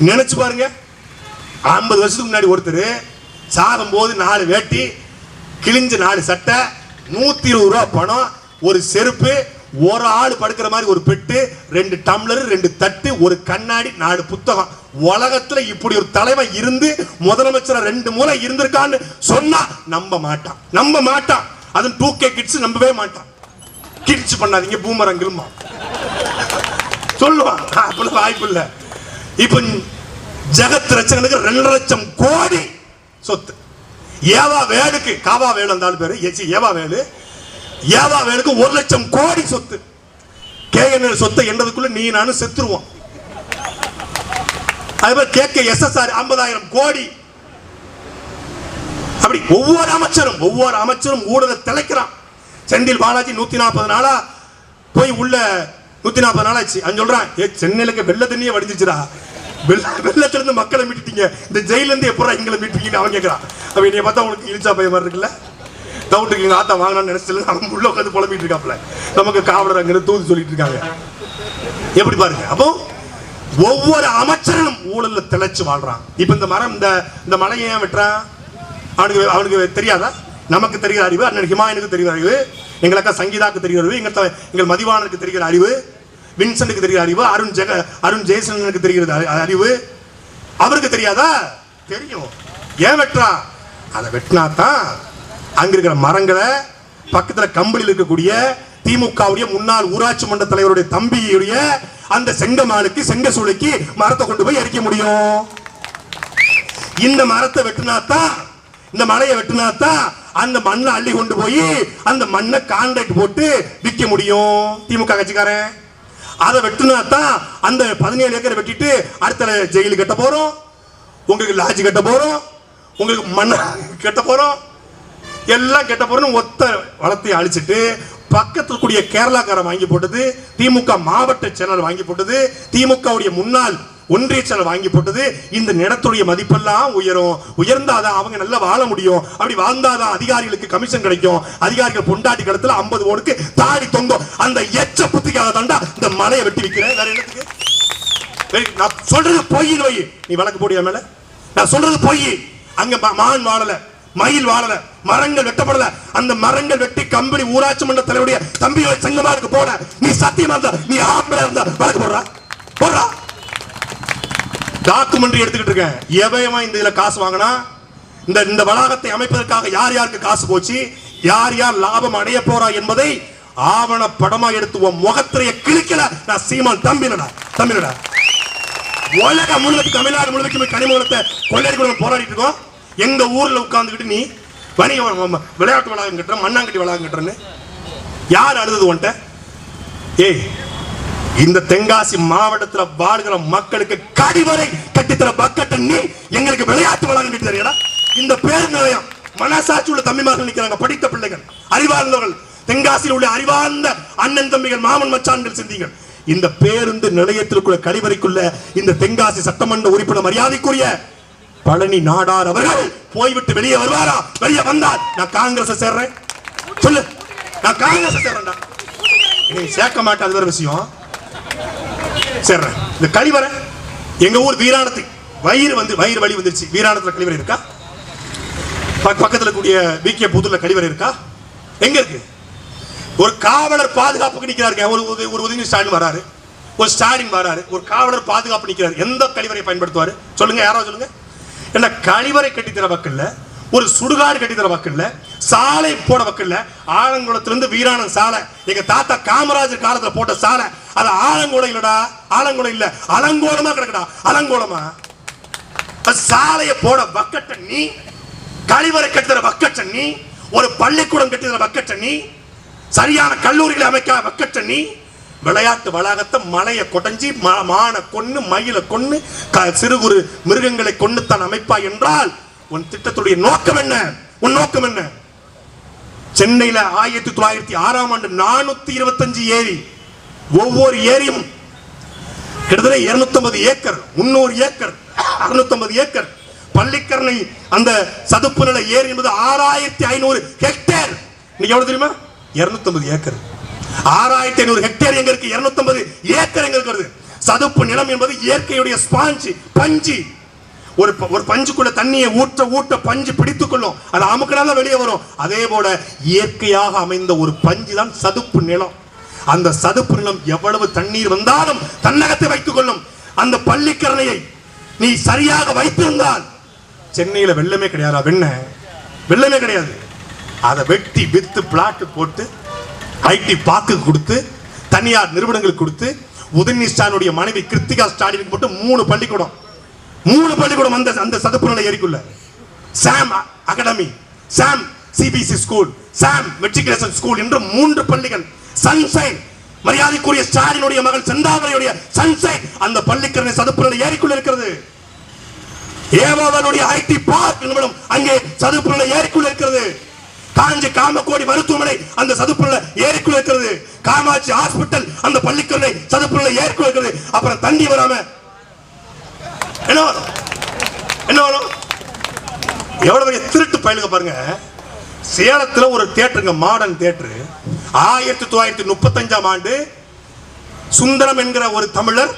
நினைச்சு பாருங்க, 50 வருஷத்துக்கு முன்னாடி ஒருத்தர் சாகும் போது 4 வேட்டி, கிழிஞ்ச 4 சட்டை, 120 ரூபாய் பணம், ஒரு செருப்பு, ஒரு ஆள் படுக்கிற மாதிரி ஒரு பெட்டு, 2 டம்ளர், 2 தட்டு, ஒரு கண்ணாடி, 4 புத்தகம். உலகத்துல இப்படி ஒரு தலைவன் இருந்து முதலமைச்சர் 2 மூலை இருந்திருக்கான்னு சொன்னா நம்ப மாட்டான். அது 2K கிட்ஸ் நம்பவே மாட்டான். கிட்ஸ் பண்ணாதீங்க பூமரங்கிலுமா சொல்லுவான். அப்படி வாய்ப்பு இல்ல. இப்ப ஜெகத் ரச்சகனுக்கு 2 லட்சம் கோடி சொத்து. ஏவா வேலுக்கு, காவா வேலு அந்த ஆள் பேரு, ஏவா வேலுக்கு 1 லட்சம் கோடி சொத்து. KNL சொத்தை என்றதுக்குள்ள நீ நானும் செத்துருவோம். அதுபோல் KKSSR 50,000 கோடி. அப்படி ஒவ்வொரு அமைச்சரும் ஊழலை திளைக்கிறான். செந்தில் பாலாஜி 140 நாளா போய் உள்ள 140 நாள் ஆச்சு. அவன் சொல்றான், சென்னையில வெள்ள தண்ணியே வடிஞ்சிச்சுடா, வெள்ளத்துல இருந்து மக்களை மீட்டுட்டீங்க, இந்த ஜெயில இருந்து எப்படா எங்களை மீட்டுட்டீங்கன்னு அவன் கேட்கறான். அப்ப என்னைய பார்த்தா உங்களுக்கு இழிச்சா பைய மாதிரி இருக்குல்ல, டவுட்டுக்கு எங்க ஆத்தா வாங்கணும்னு நினைச்சல அவன் உள்ள உட்காந்து புலம்பிட்டு இருக்காப்ல, நமக்கு காவலர் அங்க தூது சொல்லிட்டு இருக்காங்க. எப்படி பாருங்க. அப்போ ஒவ்வொரு அமைச்சரும் ஊழல்ல திளைச்சு வாழ்றான். இப்ப இந்த மரம், இந்த மலையை ஏன் வெட்டுறான்? அவனுக்கு தெரியாதா? நமக்கு தெரிகிற அறிவு, அண்ணன் ஹிமாயனுக்கு தெரிகிற அறிவு, எங்கள் அக்கா சங்கீதாக்கு தெரிகிற அறிவு, எங்கள் மதிவானனுக்கு தெரிகிற அறிவு, வின்சென்ட்டுக்கு தெரிகிற அறிவு, அருண் ஜெயசனுக்கு தெரிகிறது அறிவு. அவருக்கு தெரியாதா? தெரியும். ஏன் வெட்டுறா? அதை வெட்டினாத்தான் அங்க இருக்கிற மரங்களை, பக்கத்துல கம்பளியில் இருக்கக்கூடிய திமுகவுடைய முன்னாள் ஊராட்சி மன்ற தலைவருடைய தம்பியுடைய அந்த செங்கமாலுக்கு, செங்கசூளைக்கு மரத்தை கொண்டு போய் எரிக்க முடியும். இந்த மரத்தை வெட்டினாத்தான், இந்த மலையை வெட்டினாத்தான் அந்த மண்ணை அள்ளி கொண்டு போய் அந்த மண்ணை கான்ட்ராக்ட் போட்டு விற்க முடியும் திமுக கட்சிக்காரன். அதை வெட்டினாத்தான் அந்த 17 ஏக்கரை வெட்டிட்டு அடுத்த ஜெயிலு கட்ட போறோம், உங்களுக்கு லாட்ஜ் கட்ட போறோம், உங்களுக்கு மண்ணை கட்ட போறோம், எல்லாம் கெட்ட போறோம். ஒத்த வளத்தை அழிச்சிட்டு பக்கத்தில் கூடிய கேரளாக்காரன் வாங்கி போட்டது, திமுக மாவட்ட செயலர் வாங்கி போட்டது, திமுகவுடைய முன்னாள் ஒன்றிய செயலர் வாங்கி போட்டது. இந்த நிலத்துடைய மதிப்பெல்லாம் உயர்ந்தாதான் அவங்க நல்லா வாழ முடியும். அப்படி வாழ்ந்தாதான் அதிகாரிகளுக்கு கமிஷன் கிடைக்கும். அதிகாரிகள் பொண்டாட்டி கடத்துல 50 ஓடுக்கு தாடி தொங்கும். அந்த எச்ச புத்திக்காக தாண்டா இந்த மலையை வெட்டி வைக்கிறேன். வேற என்னத்துக்கு? நான் சொல்றது பொய். நீ வழக்கு போடிய மேல நான் சொல்றது பொய். அங்க மான் வாழல, மயில் வாழல, மரங்கள் வெட்டப்படல. அந்த மரங்கள் வெட்டி கம்பெனி ஊராட்சி மன்ற தலைவருடைய தம்பியோட செங்கமாலுக்கு போட நீ சத்தியமா இருந்தா, நீ ஆம்பளை இருந்தா வழக்கு போடுறா. டாக்குமெண்ட்ரி எடுத்துக்கிட்டு இருக்கேன். எவயமா இந்த இதுல காசு வாங்கினா, இந்த வளாகத்தை அமைப்பதற்காக யார் யாருக்கு காசு போச்சு, யார் யார் லாபம் அடைய போறா என்பதை ஆவண படமா எடுத்து முகத்திரைய கிழிக்கல. நான் சீமான் தம்பினடா. உலக முழுவதும், தமிழ்நாடு முழுவதும் கனிமூலத்தை கொள்ளையடிக்க போராடிட்டு இருக்கோம். எங்க ஊர்ல உட்கார்ந்துக்கிட்டு நீ வணிக விளையாட்டு வளாகம் கட்டுற, மண்ணாங்கட்டி வளாகம் கட்டுறன்னு யார் அழுது உன்ட்ட? ஏய், இந்த தென்காசி மாவட்டத்தில் வாழ்கிற மக்களுக்கு கடிவரை கட்டித்தர பக்கத்தை நீ எங்களுக்கு விளையாட்டு வளாகம் கட்டி தரீங்களா? இந்த பேர் நிலையம் மனசாட்சி உள்ள தம்பிமார்கள் நிற்கிறாங்க, படித்த பிள்ளைகள், அறிவார்ந்தவர்கள், தென்காசியில் உள்ள அறிவார்ந்த அண்ணன் தம்பிகள், மாமன் மச்சான்கள் சிந்திங்கள். இந்த பேருந்து நிலையத்திற்குள்ள கழிவறைக்குள்ள இந்த தென்காசி சட்டமன்ற உறுப்பினர் மரியாதைக்குரிய பழனி நாடார் அவர்கள் போய்விட்டு வெளியே வருவாரா? வெளியே வந்தால் நான் காங்கிரஸ் சேர்றேன் சொல்லு. நான் காங்கிரஸ் சேர்றேன்டா. சேர்க்க மாட்டேன், அது வேற விஷயம். சேர்றேன். இந்த கழிவறை எங்க ஊர் வீராணத்துக்கு வயிறு வலி வந்துருச்சு. வீராணத்துல கழிவறை இருக்கா? பக்கத்துல கூடிய BK புதூர்ல கழிவறை இருக்கா? எங்க இருக்கு? ஒரு காவலர் பாதுகாப்புக்கு நிக்கிறாரு. ஒரு உதவி ஸ்டாலின் வராரு, ஒரு ஸ்டாலின் வராரு, ஒரு காவலர் பாதுகாப்பு நிக்கிறாரு. எந்த கழிவறை பயன்படுத்துவாரு சொல்லுங்க? யாராவது சொல்லுங்க. என்ன கழிவறை கட்டித்தர வக்கல்ல, ஒரு சுடுகாடு கட்டித்தர வக்கல்ல, சாலை போட வக்கல்ல. ஆலங்குளத்திலிருந்து வீராணம் சாலை எங்க தாத்தா காமராஜர் காலத்துல போட்ட சாலை. அது ஆலங்குளம் இல்லடா, ஆலங்குளம் இல்ல, அலங்கோலமா கிடக்குடா. அலங்கோலமா சாலையை போட வக்கட்ட நீ கழிவறை கட்டுகிற வக்கச்சன்னி, ஒரு பள்ளிக்கூடம் கட்டுகிற வக்கச்சன்னி, சரியான கல்லூரிகளை அமைக்க வக்கச்சன்னி, விளையாட்டு வளாகத்தை மலையை கொடைஞ்சி மான கொன்னு மயில கொன்னு சிறு குறு மிருகங்களை கொண்டு தான் அமைப்பா என்றால் உன் திட்டத்துடைய நோக்கம் என்ன? உன் நோக்கம் என்ன? சென்னையில 1906ஆம் ஆண்டு 425 ஏரி, ஒவ்வொரு ஏரியும் கிட்டத்தட்ட 250 ஏக்கர், 300 ஏக்கர், 650 ஏக்கர். பள்ளிக்கரணை அந்த சதுப்பு நில ஏரி என்பது 6500 ஹெக்டேர். இன்னைக்கு எவ்வளவு தெரியுமா? 250 ஏக்கர். 6500 ஹெக்டேர் எங்க இருக்கு? 250 ஏக்கர் எங்க இருக்கிறது? சதுப்பு நிலம் என்பது இயற்கையுடைய ஸ்பாஞ்ச், பஞ்சு. ஒரு பஞ்சுக்குள்ள தண்ணியை ஊற்ற ஊற்ற பஞ்சு பிடித்துக் கொள்ளும், அது அமுக்கினால வெளியே வரும். அதே போல இயற்கையாக அமைந்த ஒரு பஞ்சு தான் சதுப்பு நிலம். அந்த சதுப்பு நிலம் எவ்வளவு தண்ணீர் வந்தாலும் தன்னகத்தை வைத்துக் கொள்ளும். அந்த பள்ளிக்கரணையை நீ சரியாக வைத்திருந்தால் சென்னையில வெள்ளமே கிடையாது. வெள்ளமே கிடையாது. அதை வெட்டி வித்து பிளாட் போட்டு ஐடி பாக்கு கொடுத்து தனியார் நிறுவனங்களுக்கு கொடுத்து உதயநிதி ஸ்டாலினுடைய மனைவி கிருத்திகா ஸ்டாலினுக்கு போட்டு 3 பள்ளிக்கூடம் அந்த சதுப்பு நிலை ஏரிக்குள்ள. சாம் அகாடமி, சாம் சிபிசி ஸ்கூல், சாம் மெட்ரிகுலேஷன் ஸ்கூல் என்று 3 பள்ளிகள். சன்சைன், மரியாதைக்குரிய ஸ்டாலினுடைய மகள் செந்தாமரையுடைய சன்சைன் அந்த பள்ளிக்கரணை சதுப்பு நிலை ஏரிக்குள்ள இருக்கிறது. ஏவாவனுடைய ஐடி பார்க் நிறுவனம் அங்கே சதுப்பு நிலை ஏரிக்குள்ள இருக்கிறது. காஞ்சி காமக்கோடி மருத்துவமனை அந்த சதுப்பு நிலை ஏரிக்குள்ள இருக்கிறது. காமாட்சி ஹாஸ்பிட்டல் அந்த பள்ளிக்கரணை சதுப்பு நிலை ஏரிக்குள்ள இருக்கிறது. அப்புறம் தண்ணி வராம என்ன வரும்? எவ்வளவு பெரிய திருட்டு பயலுங்க பாருங்க. சேலத்துல ஒரு தியேட்டருங்க, மாடர்ன் தியேட்டர். 1935ஆம் ஆண்டு சுந்தரம் என்கிற ஒரு தமிழர்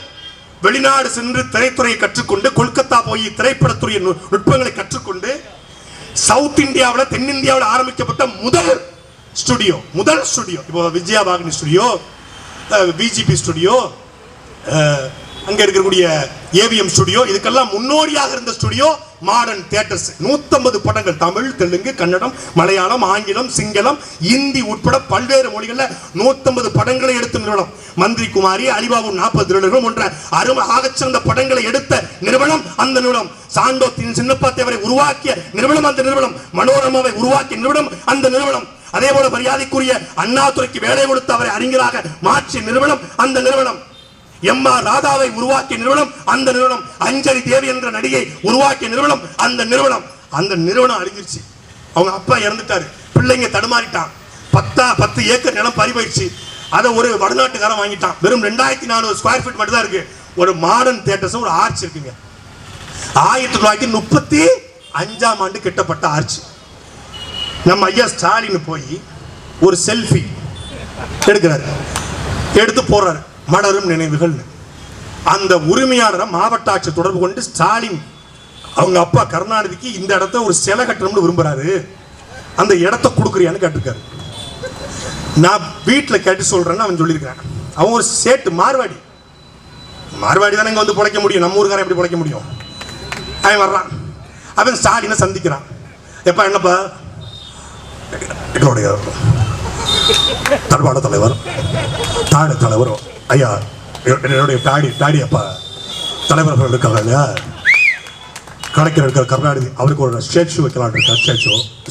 வெளிநாடு சென்று திரைத்துறையை கற்றுக்கொண்டு கொல்கத்தா போய் திரைப்படத்துறை நுட்பங்களை கற்றுக்கொண்டு சவுத் இந்தியாவில் தென்னிந்தியாவில் ஆரம்பிக்கப்பட்ட முதல் ஸ்டுடியோ. இப்போ Vijaya Vahini studio, VGP studio, அங்க இருக்கக்கூடிய ஏவிஎம் ஸ்டுடியோ, இதுக்கெல்லாம் முன்னோடியாக இருந்த ஸ்டுடியோ மாடர்ன் தியேட்டர்ஸ். 150 படங்கள், தமிழ், தெலுங்கு, கன்னடம், மலையாளம், ஆங்கிலம், சிங்களம், இந்தி உட்பட பல்வேறு மொழிகளில் 150 படங்களை எடுத்த நிறுவனம். மந்திரி குமாரி, அலிபாபு 40 திருடர்கள் போன்ற ஆகச்சிறந்த படங்களை எடுத்த நிறுவனம் அந்த நிறுவனம். சாண்டோ சின்னப்பா தேவரை உருவாக்கிய நிறுவனம் அந்த நிறுவனம். மனோரமாவை உருவாக்கிய நிறுவனம் அந்த நிறுவனம். அதே போல மரியாதைக்குரிய அண்ணாதுரைக்கு வேலை கொடுத்து அவரை அறிஞராக மாற்றிய நிறுவனம் அந்த நிறுவனம். எம்.ஆர். ராதாவை உருவாக்கிய நிறுவனம் அந்த நிறுவனம். அஞ்சலி தேவி என்ற நடிகை உருவாக்கிய நிறுவனம் அந்த நிறுவனம். அந்த நிறுவனம் அழிஞ்சிருச்சு. அவங்க அப்பா இறந்துட்டாரு, பிள்ளைங்க தடுமாறிட்டான். 10 ஏக்கர் நிலம் பறிபோயிடுச்சு. அதை ஒரு வடநாட்டுக்காரன் வாங்கிட்டான். வெறும் 2400 ஸ்கொயர் ஃபீட் மட்டும் தான் இருக்கு. ஒரு மாடர்ன் தியேட்டர்ஸ், ஒரு ஆர்ச் இருக்குங்க. 1935ஆம் ஆண்டு கட்டப்பட்ட ஆர்ச். நம்ம ஐயா ஸ்டாலின் போய் ஒரு செல்ஃபி எடுக்கிறாரு, எடுத்து போடுறாரு. மலரும் நினைவுகள். அந்த உரிமையாளரை மாவட்ட ஆட்சியர் தொடர்பு கொண்டு ஸ்டாலின் அவங்க அப்பா கருணாநிதிக்கு இந்த இடத்த ஒரு சிலை கட்டணும்னு விரும்புறாரு, அந்த இடத்த கொடுக்குறியான்னு கேட்டிருக்காரு. நான் வீட்டில் கேட்டு சொல்றேன்னு அவன் சொல்லியிருக்கான். அவன் ஒரு சேட்டு மார்வாடி தானே இங்கே வந்து பிழைக்க முடியும், நம்ம ஊருக்காரன் எப்படி பிழைக்க முடியும்? அவன் வர்றான், அவன் ஸ்டாலினை சந்திக்கிறான். எப்பா என்னப்பா, எங்களுடைய தர்பாட தலைவர் ஐயா, என்னுடைய டாடி அப்பா தலைவர் இருக்காங்க இல்லையா, கலைஞர் இருக்கிற கருணாநிதி, அவருக்கு ஒரு ஸ்டேச்சு வைக்கலான் இருக்கார்.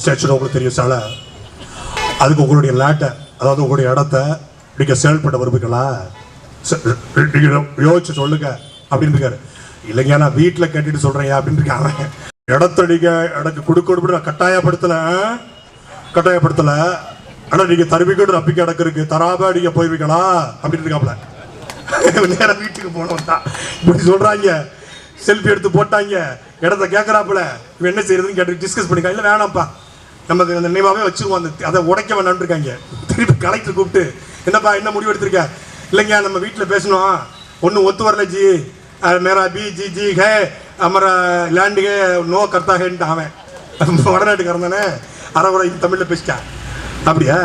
ஸ்டேச்சு உங்களுக்கு தெரியும் சால. அதுக்கு உங்களுடைய லேட்டை, அதாவது உங்களுடைய இடத்த நீங்க செயல்பட விரும்புங்களா, யோசிச்சு சொல்லுங்க அப்படின்னு இருக்காரு. இல்லைங்க நான் வீட்டில் கேட்டுட்டு சொல்றேன் அப்படின்னு இருக்காங்க. இடத்த நீங்க எனக்கு கொடுக்க கட்டாயப்படுத்தல, ஆனா நீங்க தருவீங்க ரப்பிக்க இடக்கு தராப நீங்க போயிருவீங்களா அப்படின்னு இருக்காப்ல. நேரம் வீட்டுக்கு போனோம் தான் இப்படி சொல்றாங்க. செல்ஃபி எடுத்து போட்டாங்க, இடத்த கேட்கறாப்புல. இவன் என்ன செய்யறதுன்னு கேட்டு டிஸ்கஸ் பண்ணிக்கலாம். இல்லை வேணாம்ப்பா, நமக்கு அந்த நினைவாகவே வச்சிருவோம், அதை உடைக்க வேணான்னு இருக்காங்க. திருப்பி கலெக்டர் கூப்பிட்டு என்னப்பா என்ன முடிவு எடுத்திருக்க? இல்லைங்க நம்ம வீட்டில் பேசணும், ஒன்றும் ஒத்து வரல ஜி, மேரா பி ஜி ஜி ஹே அமரா லேண்டு ஹே நோ கர்த்தா ஹேன்ட்டு அவன் வடநாட்டுக்காரன் தானே, அரைகுறை தமிழில் பேசிட்டான். அப்படியா?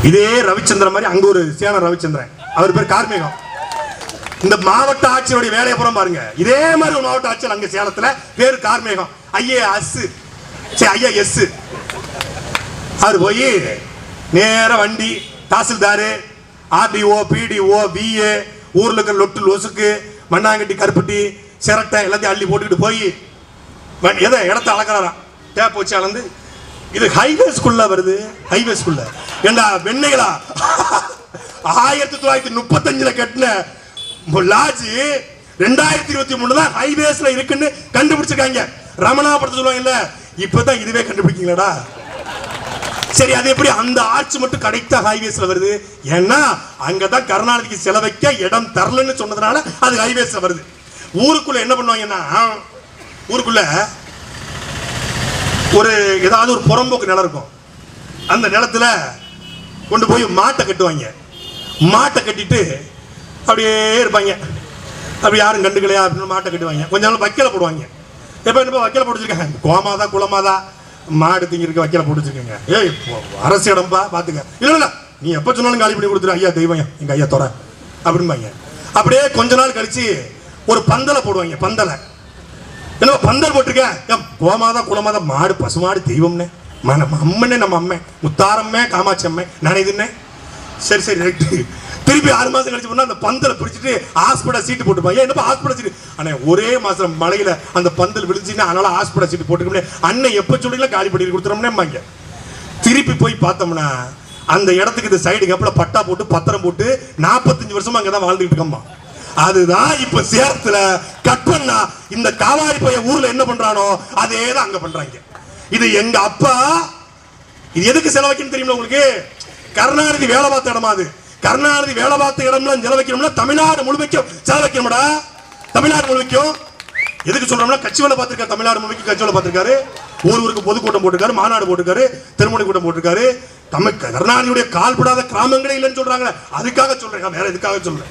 இதே ரவிச்சந்திரன் மாதிரி அங்க ஒரு சேன ரவிச்சந்திரன், அவர் பேர் கார்மேகம். இந்த மாவட்ட ஆட்சியருடைய வேலையை புறம் பாருங்க. இதே மாதிரி ஒரு மாவட்ட ஆட்சியர் அங்க சேலத்துல பேரு கார்மேகம், ஐஏஎஸ். அவர் போய் நேர வண்டி தாசில்தாரு, ஆர்டிஓ, பிடிஓ, பிஏ, ஊர்ல இருக்கிற லொட்டு லொசுக்கு, மண்ணாங்கட்டி, கருப்பட்டி, சிரட்டை எல்லாத்தையும் அள்ளி போட்டுக்கிட்டு போய் இடத்த அளக்கிறாராம். டேப் வச்சு அளந்து இது ஹைவே ஸ்கூல்ல வருது. ஹைவே ஸ்கூல்ல ஏண்டா வெண்ணைகளா 1935 கட்டின லாட்ஜ் 2023 தான் ஹைவேஸ்ல இருக்குன்னு கண்டுபிடிச்சிருக்காங்க. ரமணா படத்தை சொல்லுவாங்கல்ல, இப்பதான் இதுவே கண்டுபிடிக்கீங்களா? சரி, அது எப்படி அந்த ஆட்சி மட்டும் கரெக்டா ஹைவேஸ்ல வருது? ஏன்னா அங்கதான் கருணாநிதிக்கு செலவைக்க இடம் தரலன்னு சொன்னதுனால அது ஹைவேஸ்ல வருது. ஊருக்குள்ள என்ன பண்ணுவாங்கன்னா, ஊருக்குள்ள ஒரு ஏதாவது ஒரு புறம்போக்கு நிலம் இருக்கும். அந்த நிலத்துல கொண்டு போய் மாட்டை கட்டுவாங்க. மாட்டை கட்டிட்டு அப்படியே இருப்பாங்க. அப்படி யாரும் கண்டுக்கலையா அப்படின்னு மாட்டை கட்டுவாங்க. கொஞ்ச நாள் வைக்கல போடுவாங்க. எப்ப என்ன வைக்கல போட்டுருக்காங்க, கோமாதா குளமாதா மாடு திங்கிறதுக்கு வைக்கல போட்டு வச்சிருக்கீங்க. ஏய் அரசு இடம்பா பாத்துக்க. இல்ல இல்ல நீ எப்ப சொன்னாலும் காலி பண்ணி கொடுத்துரு, ஐயா தெய்வம் எங்க ஐயா தொற அப்படின்பாங்க. அப்படியே கொஞ்ச நாள் கழிச்சு ஒரு பந்தலை போடுவாங்க. பந்தலை என்ன பந்தல் போட்டிருக்க, கோமாதா குளமாதா மாடு பசுமாடு தெய்வம்னே அம்மனே, நம்ம அம்மே முத்தாரம்மே காமாட்சி அம்மே நினைதுன்னே. சரி சரி ரைட்டு. திருப்பி 6 மாசம் கழிச்சு போனா அந்த பந்தலை பிடிச்சிட்டு ஹாஸ்பிட்டல் சீட்டு போட்டுப்பாங்க. என்னப்பா ஹாஸ்பிட்டல் சீட்டு? ஆனா ஒரே மாசம் மழையில அந்த பந்தல் விழுந்துச்சுன்னா அதனால ஹாஸ்பிட்டல் சீட்டு போட்டுக்கணும். அண்ணன் எப்ப சொல்லிங்களா காலி பண்ணி கொடுத்துறோம்னே. திருப்பி போய் பார்த்தோம்னா அந்த இடத்துக்கு இந்த சைடு கேப்ல பட்டா போட்டு பத்திரம் போட்டு 45 வருஷமா அங்கதான் வாழ்ந்துட்டு இருக்கோம்மா. அதுதான் இப்ப சேலத்துல கட் பண்ணா இந்த காவாரி பைய ஊர்ல என்ன பண்றானோ அதே தான் அங்க பண்றாங்க. இது எங்க அப்பா இது எதுக்கு செலவைக்குன்னு தெரியுமா உங்களுக்கு? கருணாநிதி வேலை பார்த்த இடமா அது. கருணாநிதி வேலை பார்த்த இடம்லாம் செலவைக்கணும்னா தமிழ்நாடு முழுமைக்கும் செலவைக்கணும்டா. தமிழ்நாடு முழுமைக்கும் எதுக்கு சொல்றோம்னா, கட்சி வேலை பார்த்திருக்காரு. தமிழ்நாடு முழுமைக்கும் கட்சி வேலை பார்த்திருக்காரு. ஊருக்கு பொதுக்கூட்டம் போட்டிருக்காரு, மாநாடு போட்டிருக்காரு, திருமணி கூட்டம் போட்டிருக்காரு. தமிழ் கருணாநிதியுடைய கால்படாத கிராமங்களே இல்லைன்னு சொல்றாங்க. அதுக்காக சொல்றேன், வேற எதுக்காக சொல்றேன்.